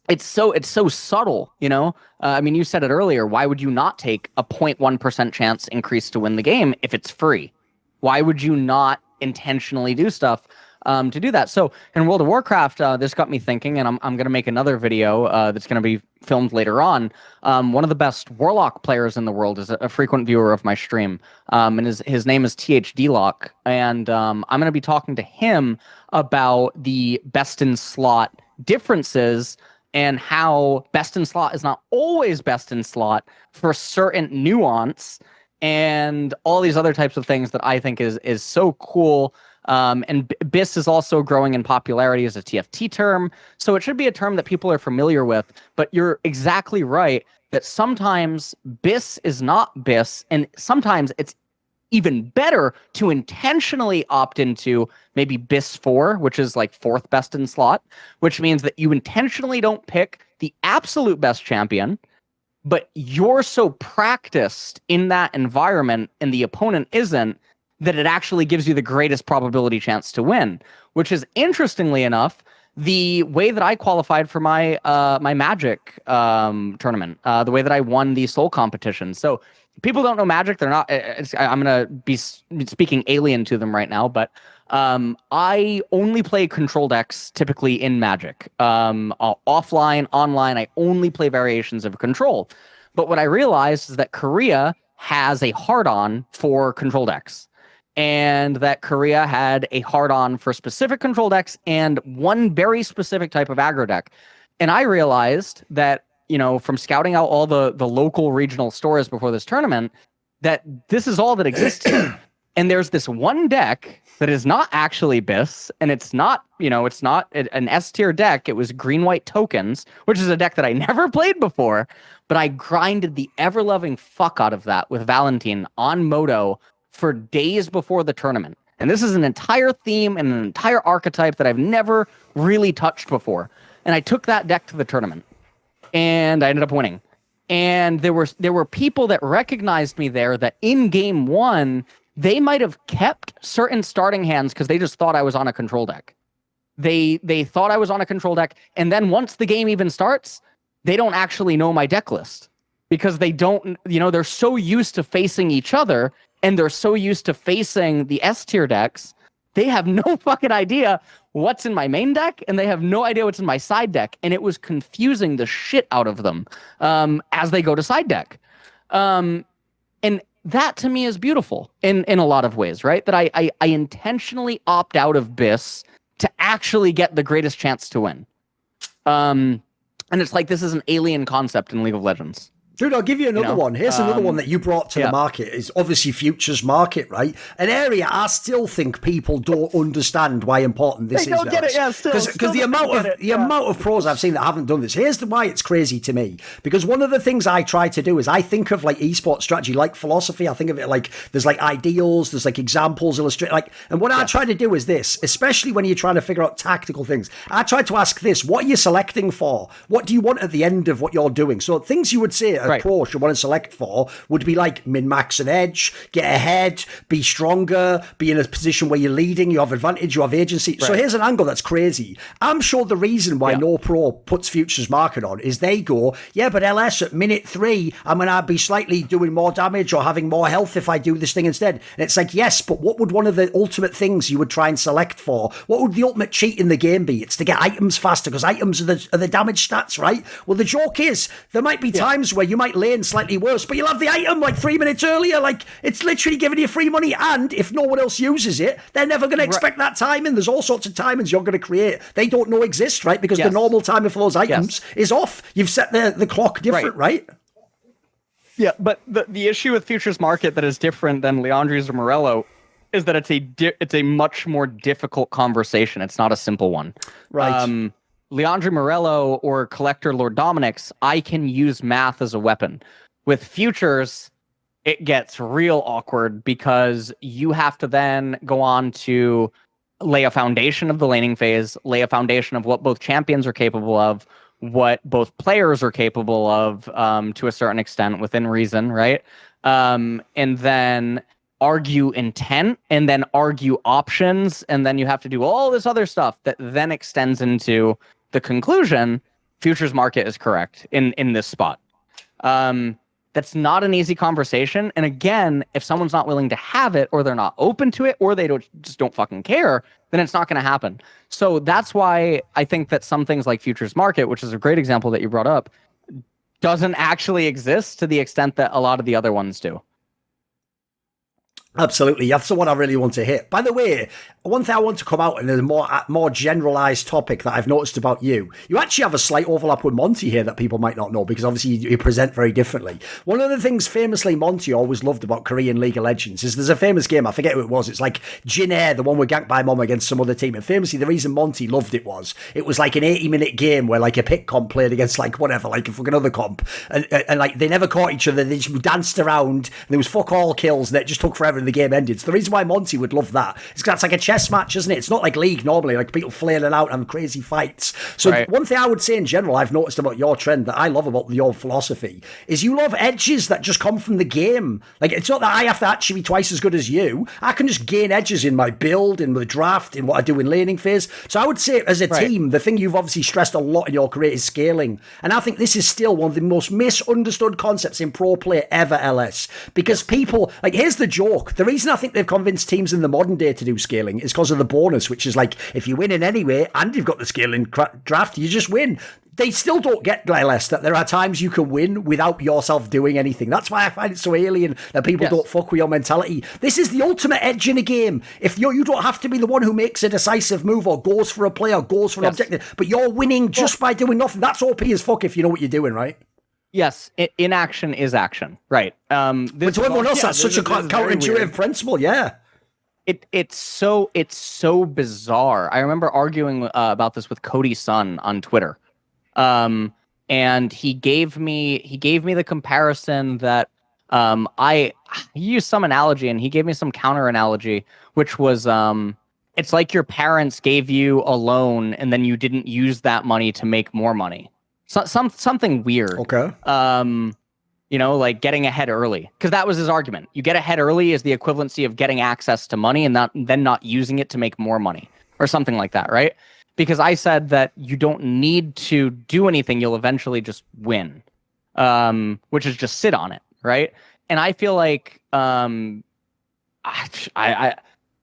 it's so subtle, you know? I mean, you said it earlier. Why would you not take a 0.1% chance increase to win the game if it's free? Why would you not intentionally do stuff to do that? So in World of Warcraft, this got me thinking, and I'm going to make another video that's going to be filmed later on. One of the best Warlock players in the world is a frequent viewer of my stream, and his name is THD Lock, and I'm going to be talking to him about the best in slot differences and how best in slot is not always best in slot for certain nuance and all these other types of things that I think is so cool. And BIS is also growing in popularity as a TFT term, so it should be a term that people are familiar with. But you're exactly right that sometimes BIS is not BIS, and sometimes it's even better to intentionally opt into maybe BIS 4, which is like 4th best in slot, which means that you intentionally don't pick the absolute best champion, but you're so practiced in that environment and the opponent isn't, that it actually gives you the greatest probability chance to win, which is, interestingly enough, the way that I qualified for my my Magic tournament, the way that I won the Soul competition. So people don't know Magic. They're not. I'm going to be speaking alien to them right now, but I only play control decks typically in Magic. Offline, online, I only play variations of control. But what I realized is that Korea has a hard-on for control decks, and that Korea had a hard-on for specific control decks and one very specific type of aggro deck. And I realized that, you know, from scouting out all the local regional stores before this tournament, that this is all that exists here. And there's this one deck that is not actually BIS, and it's not, you know, it's not an S-tier deck. It was green-white tokens, which is a deck that I never played before, but I grinded the ever-loving fuck out of that with Valentine on Moto for days before the tournament. And this is an entire theme and an entire archetype that I've never really touched before. And I took that deck to the tournament, and I ended up winning. And there were people that recognized me there that in game 1, they might have kept certain starting hands because they just thought I was on a control deck. They thought I was on a control deck, and then once the game even starts, they don't actually know my deck list because they don't, you know, they're so used to facing each other, and they're so used to facing the S-tier decks, they have no fucking idea what's in my main deck, and they have no idea what's in my side deck, and it was confusing the shit out of them as they go to side deck. And that, to me, is beautiful in a lot of ways, right? That I intentionally opt out of BIS to actually get the greatest chance to win. And it's like this is an alien concept in League of Legends. Dude, I'll give you another one. Here's another one that you brought to the market. Is obviously futures market, right? An area I still think people don't understand why important this is. They don't get it, yeah, still. Because the amount of pros I've seen that haven't done this. Here's why it's crazy to me. Because one of the things I try to do is I think of like esports strategy, like philosophy. I think of it like there's like ideals, there's like examples, illustrate like. And what I try to do is this, especially when you're trying to figure out tactical things. I try to ask this: what are you selecting for? What do you want at the end of what you're doing? So things you would say a pro should want to select for would be like min-max an edge, get ahead, be stronger, be in a position where you're leading, you have advantage, you have agency. So here's an angle that's crazy. I'm sure the reason why no pro puts futures market on is they go, yeah, but LS at minute 3, I'm going to be slightly doing more damage or having more health if I do this thing instead. And it's like, yes, but what would one of the ultimate things you would try and select for? What would the ultimate cheat in the game be? It's to get items faster because items are the damage stats, right? Well, the joke is there might be times where you might lane slightly worse, but you'll have the item like 3 minutes earlier. Like, it's literally giving you free money. And if no one else uses it, they're never going to expect that timing. There's all sorts of timings you're going to create. They don't know exist, right? Because the normal timer for those items is off. You've set the clock different, right? Yeah, but the issue with futures market that is different than Leandri's or Morello is that it's a much more difficult conversation. It's not a simple one. Right. Leandri Morello or Collector Lord Dominic's, I can use math as a weapon. With futures, it gets real awkward because you have to then go on to lay a foundation of the laning phase, lay a foundation of what both champions are capable of, what both players are capable of to a certain extent within reason, right? And then argue intent and then argue options. And then you have to do all this other stuff that then extends into the conclusion. Futures market is correct in this spot. That's not an easy conversation. And again, if someone's not willing to have it or they're not open to it or they just don't fucking care, then it's not going to happen. So that's why I think that some things like futures market, which is a great example that you brought up, doesn't actually exist to the extent that a lot of the other ones do. Absolutely. That's the one I really want to hit. By the way, one thing I want to come out in a more generalized topic that I've noticed about you. You actually have a slight overlap with Monty here that people might not know because obviously you present very differently. One of the things famously Monty always loved about Korean League of Legends is there's a famous game, I forget who it was. It's like Jin Air, the one with Ganked by Mom against some other team. And famously, the reason Monty loved it was like an 80-minute game where like a pick comp played against like whatever, like a fucking other comp. And like they never caught each other. They just danced around. And there was fuck all kills and it just took forever and the game ended. So the reason why Monty would love that is because that's like a chess match, isn't it? It's not like League normally, like people flailing out and crazy fights. So one thing I would say in general, I've noticed about your trend that I love about your philosophy is you love edges that just come from the game. Like, it's not that I have to actually be twice as good as you. I can just gain edges in my build, in the draft, in what I do in laning phase. So I would say as a team, the thing you've obviously stressed a lot in your career is scaling. And I think this is still one of the most misunderstood concepts in pro play ever, LS. Because people, like, here's the joke. The reason I think they've convinced teams in the modern day to do scaling is because of the bonus, which is like, if you win in any way and you've got the scaling draft, you just win. They still don't get, LS, that there are times you can win without yourself doing anything. That's why I find it so alien that people don't fuck with your mentality. This is the ultimate edge in a game. If you don't have to be the one who makes a decisive move or goes for a play or goes for an objective, but you're winning just by doing nothing. That's OP as fuck if you know what you're doing, right? Yes, inaction is action, right? But to everyone else, that's such a counterintuitive principle, It's so bizarre. I remember arguing about this with Cody's son on Twitter. And he gave me the comparison that I used some analogy and he gave me some counter analogy, which was it's like your parents gave you a loan and then you didn't use that money to make more money. Something weird. Okay. Like getting ahead early, because that was his argument. You get ahead early is the equivalency of getting access to money and then not using it to make more money or something like that, right? Because I said that you don't need to do anything. You'll eventually just win, which is just sit on it, right? And I feel like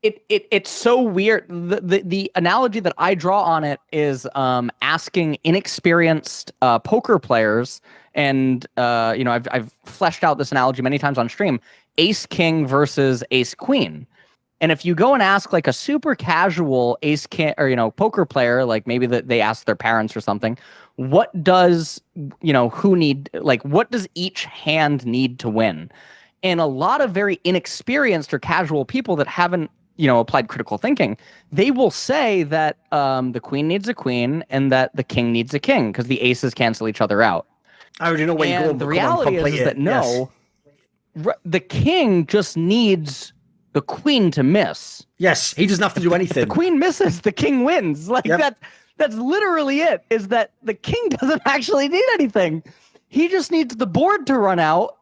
it's so weird. The analogy that I draw on it is asking inexperienced poker players, and I've fleshed out this analogy many times on stream: ace king versus ace queen. And if you go and ask like a super casual ace king or poker player, like maybe they ask their parents or something, what does what does each hand need to win? And a lot of very inexperienced or casual people that haven't applied critical thinking, they will say that the queen needs a queen and that the king needs a king because the aces cancel each other out. I already know where you're going. The reality is that the king just needs the queen to miss. Yes, he doesn't have to do anything. If the queen misses, the king wins. That's literally it, is that the king doesn't actually need anything. He just needs the board to run out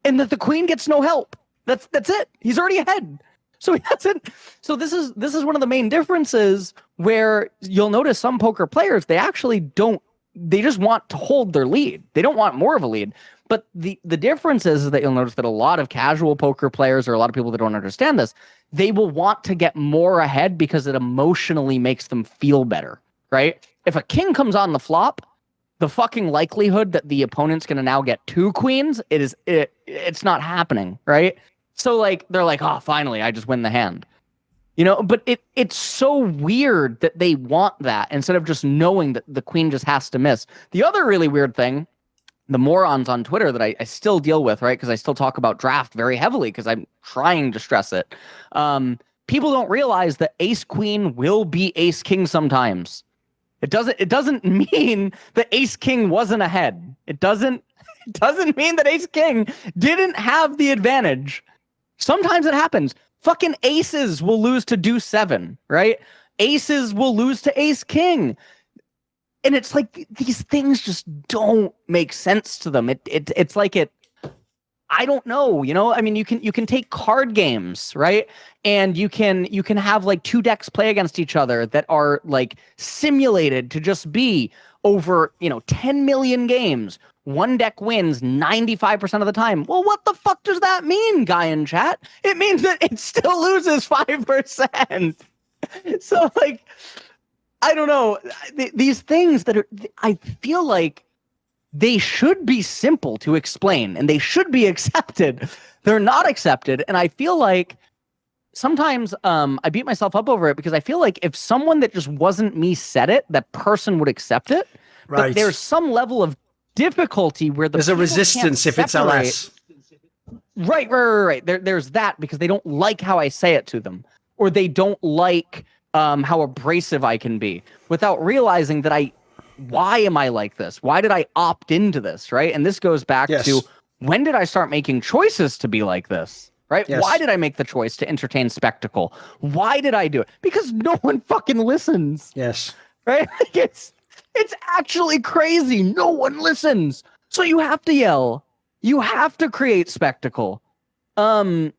and that the queen gets no help. That's it. He's already ahead. So he hasn't. So this is one of the main differences where you'll notice some poker players, they actually don't, they just want to hold their lead. They don't want more of a lead. But the difference is that you'll notice that a lot of casual poker players or a lot of people that don't understand this, they will want to get more ahead because it emotionally makes them feel better, right? If a king comes on the flop, the fucking likelihood that the opponent's going to now get 2 queens, it's not happening, right? So like they're like, oh, finally, I just win the hand. You know, but it's so weird that they want that instead of just knowing that the queen just has to miss. The other really weird thing, the morons on Twitter that I still deal with, right? Because I still talk about draft very heavily because I'm trying to stress it. People don't realize that ace queen will be ace king sometimes. It doesn't mean that ace king wasn't ahead. It doesn't mean that ace king didn't have the advantage. Sometimes it happens. Fucking aces will lose to deuce 7, right? Aces will lose to ace king. And it's like these things just don't make sense to them. It's like I don't know, you know? I mean, you can take card games, right? And you can have like 2 decks play against each other that are like simulated to just be over, 10 million games. One deck wins 95% of the time. Well, what the fuck does that mean, guy in chat? It means that it still loses 5%. So like, I don't know. These things that I feel like they should be simple to explain and they should be accepted. They're not accepted. And I feel like sometimes I beat myself up over it because I feel like if someone that just wasn't me said it, that person would accept it. Right. But there's some level of difficulty where there's a resistance if it's LS. Right. There's that because they don't like how I say it to them, or they don't like how abrasive I can be without realizing that why am I like this? Why did I opt into this? Right. And this goes back to when did I start making choices to be like this? Right. Yes. Why did I make the choice to entertain spectacle? Why did I do it? Because no one fucking listens. Yes. Right. It's actually crazy. No one listens. So you have to yell. You have to create spectacle. And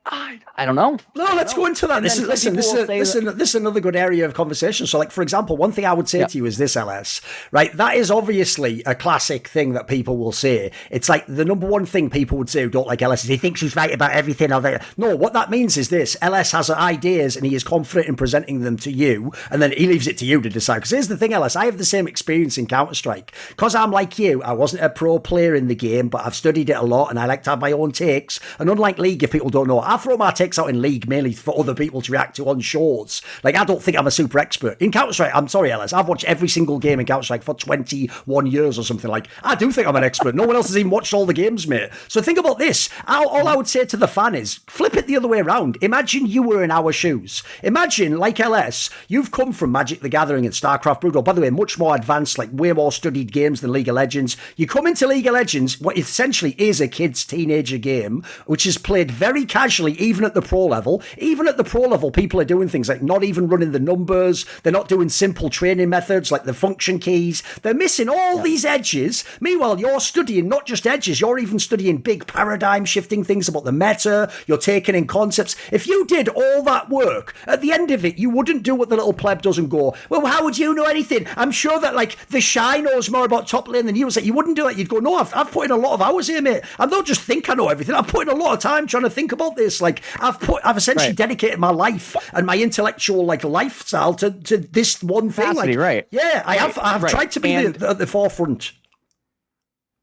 I don't know. No, let's go into that. This is another good area of conversation. So, like, for example, one thing I would say to you is this, LS, right? That is obviously a classic thing that people will say. It's like the number one thing people would say who don't like LS is he thinks he's right about everything. No, what that means is this. LS has ideas and he is confident in presenting them to you, and then he leaves it to you to decide. Because here's the thing, LS, I have the same experience in Counter-Strike. Because I'm like you, I wasn't a pro player in the game, but I've studied it a lot and I like to have my own takes. And unlike League, if people don't know, I throw my takes out in League mainly for other people to react to on shows. Like, I don't think I'm a super expert. In Counter-Strike, I'm sorry, Ellis, I've watched every single game in Counter-Strike for 21 years or something. Like, I do think I'm an expert. No one else has even watched all the games, mate. So think about this. All I would say to the fan is, flip it the other way around. Imagine you were in our shoes. Imagine, like LS, you've come from Magic the Gathering and StarCraft Brood, or by the way, much more advanced, like way more studied games than League of Legends. You come into League of Legends, what essentially is a kid's teenager game, which is played very casually, even at the pro level. Even at the pro level, people are doing things like not even running the numbers. They're not doing simple training methods like the function keys. They're missing all these edges. Meanwhile, you're studying not just edges, you're even studying big paradigm shifting things about the meta. You're taking in concepts. If you did all that work, at the end of it, you wouldn't do what the little pleb does and go, well, how would you know anything? I'm sure that like the Shy knows more about top lane than you. It's like, you wouldn't do it. You'd go, no, I've put in a lot of hours here, mate. I don't just think I know everything. I've put in a lot of time trying to think about this. Like, I've essentially dedicated my life and my intellectual like lifestyle to this one thing. Like, right? Yeah, I've tried to be at the forefront.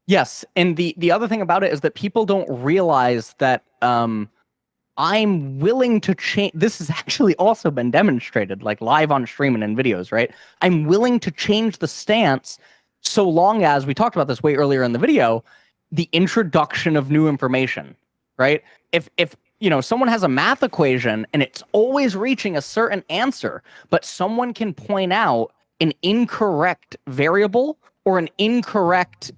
Yes, and the other thing about it is that people don't realize that I'm willing to change. This has actually also been demonstrated, like live on stream and in videos, right? I'm willing to change the stance so long as we talked about this way earlier in the video, the introduction of new information, right? If someone has a math equation and it's always reaching a certain answer, but someone can point out an incorrect variable or an incorrect,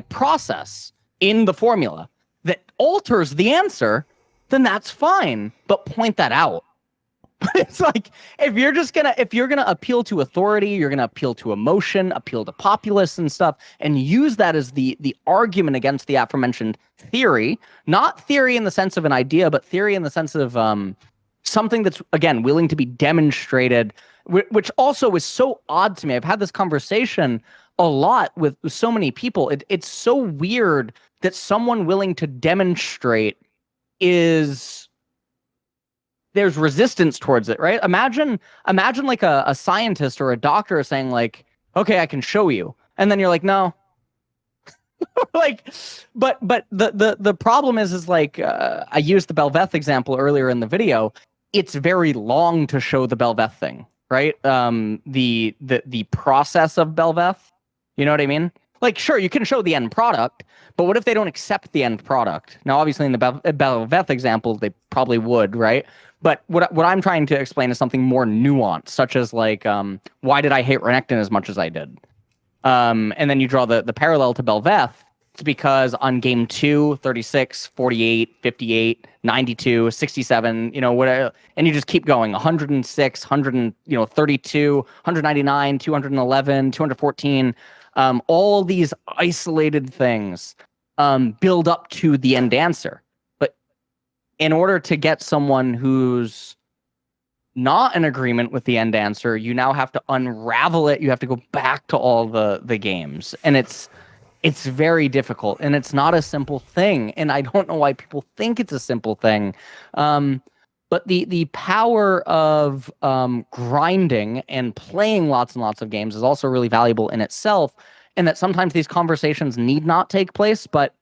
process in the formula that alters the answer, then that's fine. But point that out. But it's like, if you're gonna appeal to authority, you're gonna appeal to emotion, appeal to populace and stuff, and use that as the argument against the aforementioned theory, not theory in the sense of an idea, but theory in the sense of something that's, again, willing to be demonstrated, which also is so odd to me. I've had this conversation a lot with so many people. It's so weird that someone willing to demonstrate there's resistance towards it, right? Imagine like a scientist or a doctor saying like, okay, I can show you. And then you're like, no. Like, but the problem is like, I used the Belveth example earlier in the video. It's very long to show the Belveth thing, right? The process of Belveth, you know what I mean? Like, sure, you can show the end product, but what if they don't accept the end product? Now, obviously, in the Belveth example, they probably would, right? But what I'm trying to explain is something more nuanced, such as like, why did I hate Renekton as much as I did? And then you draw the parallel to Belveth. It's because on game 2, 36, 48, 58, 92, 67, whatever, and you just keep going, 106, 32, 199, 211, 214, all these isolated things build up to the end answer. But in order to get someone who's not in agreement with the end answer, you now have to unravel it. You have to go back to all the games, and it's very difficult, and it's not a simple thing. And I don't know why people think it's a simple thing. But the power of grinding and playing lots and lots of games is also really valuable in itself. And that sometimes these conversations need not take place, but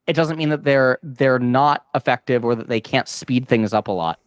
it doesn't mean that they're not effective or that they can't speed things up a lot.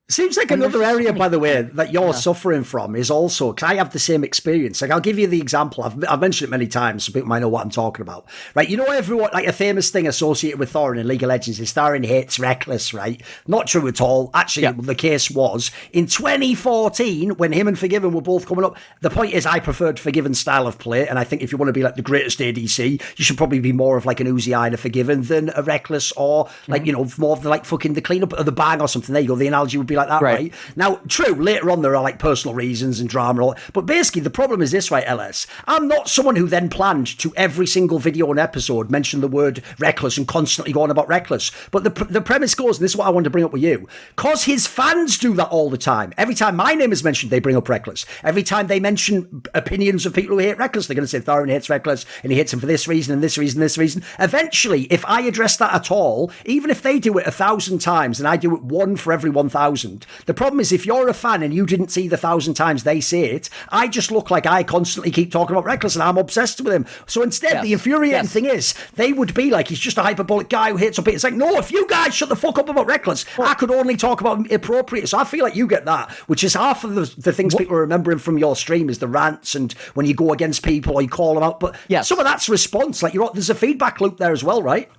Seems like another area, by the way, that you're suffering from is also, because I have the same experience. Like, I'll give you the example. I've mentioned it many times, so people might know what I'm talking about. Right? You know, everyone, like a famous thing associated with Thorin in League of Legends is Thorin hates Reckless, right? Not true at all. Actually, the case was in 2014, when him and Forgiven were both coming up, the point is I preferred Forgiven's style of play, and I think if you want to be like the greatest ADC, you should probably be more of like an Uzi and a Forgiven than a Reckless, or like, more of the like fucking the cleanup of the bang or something. There you go. The analogy would be like that, right? Now, true, later on there are like personal reasons and drama and all, but basically the problem is this, right, LS? I'm not someone who then planned to every single video and episode mention the word Reckless and constantly go on about Reckless. But the premise goes, and this is what I wanted to bring up with you, because his fans do that all the time. Every time my name is mentioned, they bring up Reckless. Every time they mention opinions of people who hate Reckless, they're going to say Thorin hates Reckless and he hates him for this reason and this reason and this reason. Eventually, if I address that at all, even if they do it 1,000 times and I do it one for every 1,000, the problem is if you're a fan and you didn't see the 1,000 times they say it, I just look like I constantly keep talking about Reckless and I'm obsessed with him. So instead, the infuriating thing is they would be like, he's just a hyperbolic guy who hates up it. It's like, no, if you guys shut the fuck up about Reckless, I could only talk about appropriate. So I feel like you get that, which is half of the things people are remembering from your stream is the rants and when you go against people or you call them out. But some of that's response. Like, there's a feedback loop there as well, right?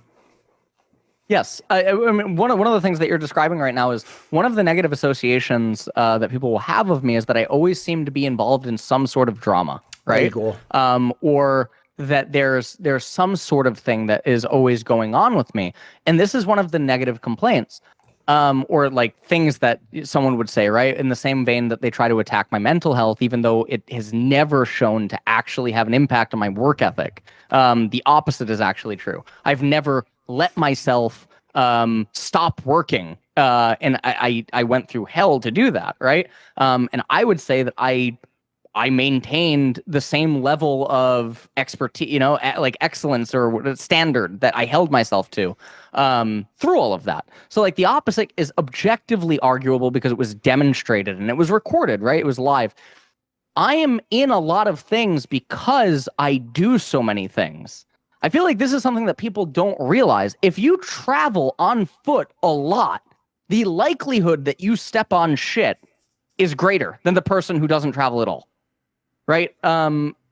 Yes. I mean, one of the things that you're describing right now is one of the negative associations that people will have of me is that I always seem to be involved in some sort of drama, right? There you go. Or that there's some sort of thing that is always going on with me. And this is one of the negative complaints. Or like things that someone would say, right? In the same vein that they try to attack my mental health, even though it has never shown to actually have an impact on my work ethic. The opposite is actually true. I've never let myself stop working, and I went through hell to do that, right? And I would say that I maintained the same level of expertise, like excellence or standard that I held myself to through all of that. So like the opposite is objectively arguable because it was demonstrated and it was recorded, right? It was live. I am in a lot of things because I do so many things. I feel like this is something that people don't realize. If you travel on foot a lot, the likelihood that you step on shit is greater than the person who doesn't travel at all. Right?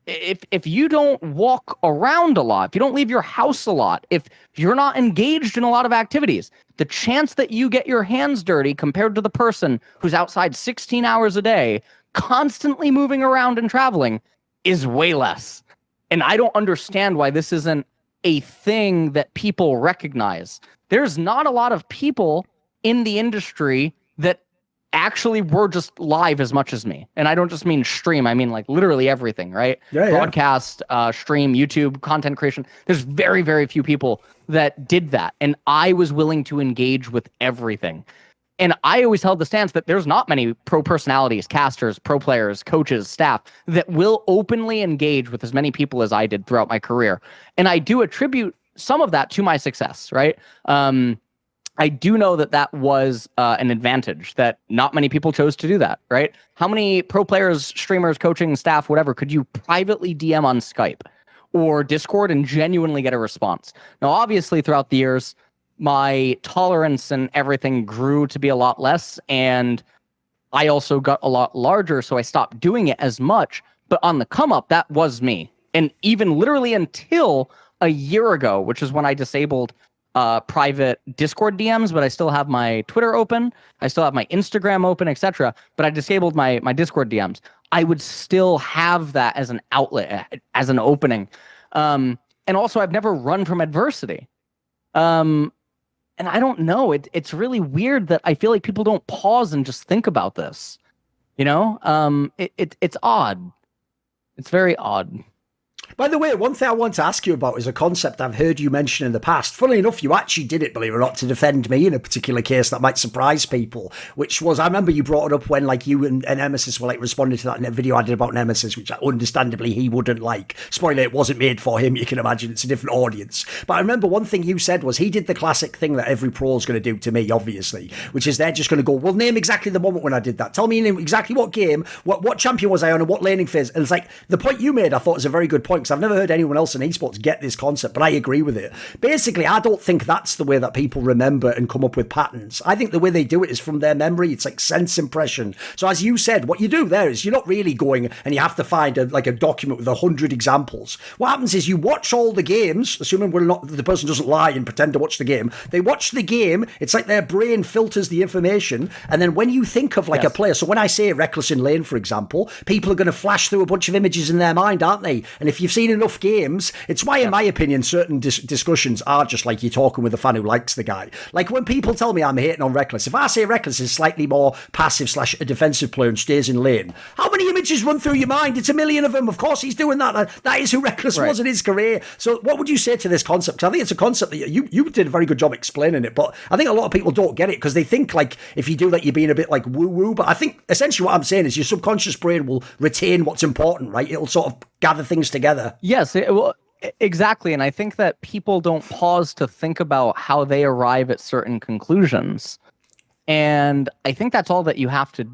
If you don't walk around a lot, if you don't leave your house a lot, if you're not engaged in a lot of activities, the chance that you get your hands dirty compared to the person who's outside 16 hours a day, constantly moving around and traveling, is way less. And I don't understand why this isn't a thing that people recognize. There's not a lot of people in the industry that actually were just live as much as me. And I don't just mean stream, I mean like literally everything, right? Yeah, Broadcast, stream, YouTube, content creation. There's very, very few people that did that. And I was willing to engage with everything. And I always held the stance that there's not many pro personalities, casters, pro players, coaches, staff that will openly engage with as many people as I did throughout my career. And I do attribute some of that to my success, right? I do know that that was an advantage, that not many people chose to do that, right? How many pro players, streamers, coaching staff, whatever, could you privately DM on Skype or Discord and genuinely get a response? Now, obviously, throughout the years, my tolerance and everything grew to be a lot less, and I also got a lot larger, so I stopped doing it as much. But on the come up, that was me. And even literally until a year ago, which is when I disabled private Discord DMs, but I still have my Twitter open, I still have my Instagram open, etc. But I disabled my Discord DMs. I would still have that as an outlet, as an opening. And also, I've never run from adversity. And I don't know. It's really weird that I feel like people don't pause and just think about this. You know, it's odd. It's very odd. By the way, one thing I want to ask you about is a concept I've heard you mention in the past. Funnily enough, you actually did it, believe it or not, to defend me in a particular case that might surprise people, which was, I remember you brought it up when like you and Nemesis were like responding to that video I did about Nemesis, which understandably he wouldn't like. Spoiler, it wasn't made for him, you can imagine, it's a different audience. But I remember one thing you said was he did the classic thing that every pro is going to do to me, obviously, which is they're just going to go, well, name exactly the moment when I did that. Tell me exactly what game, what champion was I on and what laning phase. And it's like, the point you made I thought was a very good point, because I've never heard anyone else in esports get this concept, but I agree with it. Basically, I don't think that's the way that people remember and come up with patterns. I think the way they do it is from their memory. It's like sense impression. So as you said, what you do there is you're not really going and you have to find a document with 100 examples. What happens is you watch all the games, assuming the person doesn't lie and pretend to watch the game. They watch the game. It's like their brain filters the information. And then when you think of like a player, so when I say Reckless in lane, for example, people are going to flash through a bunch of images in their mind, aren't they? And if you've seen enough games, it's why, in my opinion, certain discussions are just like you're talking with a fan who likes the guy. Like when people tell me I'm hating on Reckless, if I say Reckless is slightly more passive / a defensive player and stays in lane, how many images run through your mind? It's a million of them. Of course he's doing that. That is who Reckless was in his career. So what would you say to this concept? Because I think it's a concept that you did a very good job explaining it, but I think a lot of people don't get it because they think like if you do that you're being a bit like woo-woo. But I think essentially what I'm saying is your subconscious brain will retain what's important, right? It'll sort of gather things together. Yes, exactly. And I think that people don't pause to think about how they arrive at certain conclusions. And I think that's all that you have to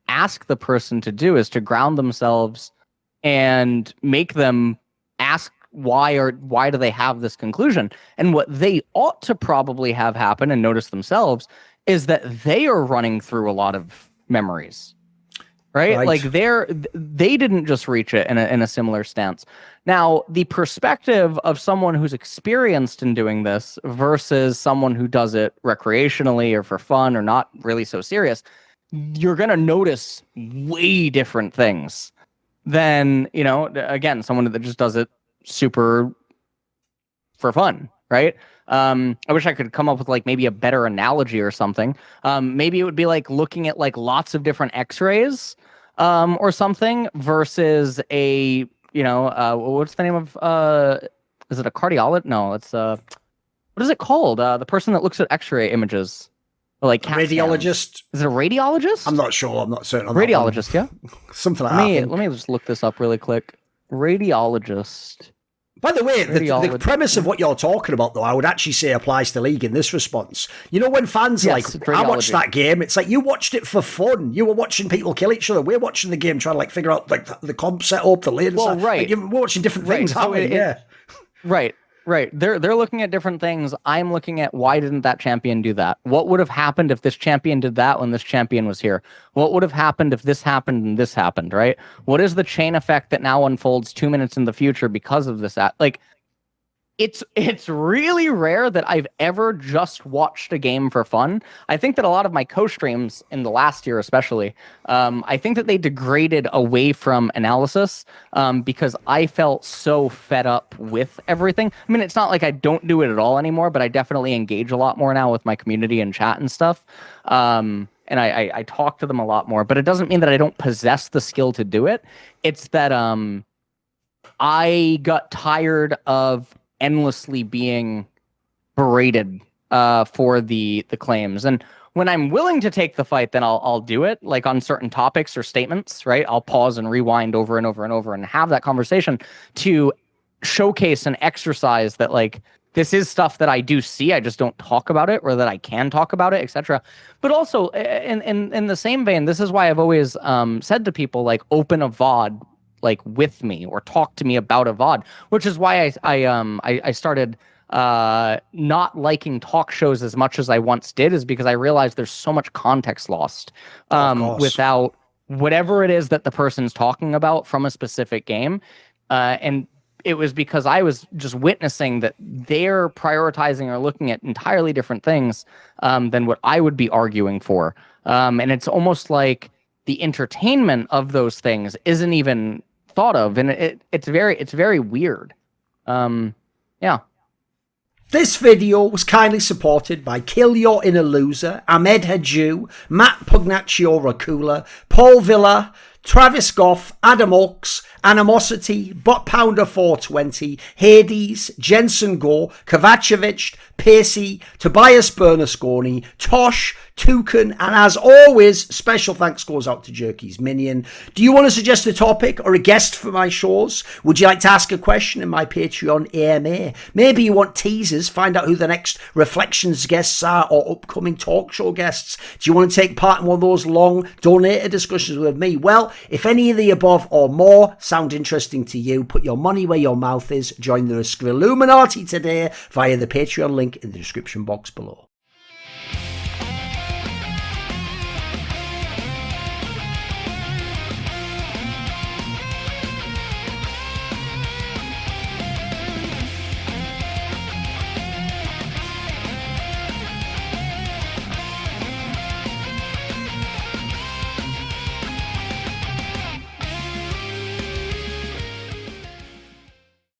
ask the person to do, is to ground themselves and make them ask why do they have this conclusion. And what they ought to probably have happen and notice themselves is that they are running through a lot of memories. Right? Like they didn't just reach it in a similar stance. Now, the perspective of someone who's experienced in doing this versus someone who does it recreationally or for fun or not really so serious, you're going to notice way different things than, again, someone that just does it super for fun, right? I wish I could come up with like maybe a better analogy or something. Maybe it would be like looking at like lots of different x-rays or something versus a, what's the name of, is it a cardiologist? No, it's what is it called? The person that looks at x-ray images. Like radiologist. Is it a radiologist? I'm not sure. I'm not certain. Radiologist, yeah. Something like that. Let me just look this up really quick. Radiologist. By the way, the premise of what you're talking about, though, I would actually say applies to League in this response. You know, when fans I watched that game, it's like you watched it for fun. You were watching people kill each other. We're watching the game trying to figure out the comp setup, the lane. Well, right. Like, we're watching different things, aren't we? Yeah. Right. They're looking at different things. I'm looking at why didn't that champion do that? What would have happened if this champion did that when this champion was here? What would have happened if this happened and this happened, right? What is the chain effect that now unfolds 2 minutes in the future because of this? Like, it's really rare that I've ever just watched a game for fun. I think that a lot of my co-streams in the last year especially, I think that they degraded away from analysis because I felt so fed up with everything. I mean, it's not like I don't do it at all anymore, but I definitely engage a lot more now with my community and chat and stuff. and I talk to them a lot more, but it doesn't mean that I don't possess the skill to do it. It's that I got tired of endlessly being berated for the claims. And when I'm willing to take the fight, then I'll do it, like on certain topics or statements, right? I'll pause and rewind over and over and over and have that conversation to showcase and exercise that, like, this is stuff that I do see, I just don't talk about it, or that I can talk about it, etc. But also, in the same vein, this is why I've always said to people, like, open a VOD, like, with me, or talk to me about a VOD, which is why I started not liking talk shows as much as I once did, is because I realized there's so much context lost without whatever it is that the person's talking about from a specific game. And it was because I was just witnessing that they're prioritizing or looking at entirely different things than what I would be arguing for. And it's almost like the entertainment of those things isn't even thought of. And it's very weird. Yeah. This video was kindly supported by Kill Your Inner Loser, Ahmed Haju, Matt Pugnaccio Racula, Paul Villa, Travis Goff, Adam Oaks, Animosity, Bot Pounder 420, Hades, Jensen Gore, Kovacevic, Pacey, Tobias Bernasconi, Tosh, Toucan, and as always, special thanks goes out to Jerky's Minion. Do you want to suggest a topic or a guest for my shows? Would you like to ask a question in my Patreon AMA? Maybe you want teasers, find out who the next Reflections guests are, or upcoming talk show guests. Do you want to take part in one of those long donated discussions with me? Well, if any of the above or more sound interesting to you, put your money where your mouth is. Join the Illuminati today via the Patreon link in the description box below.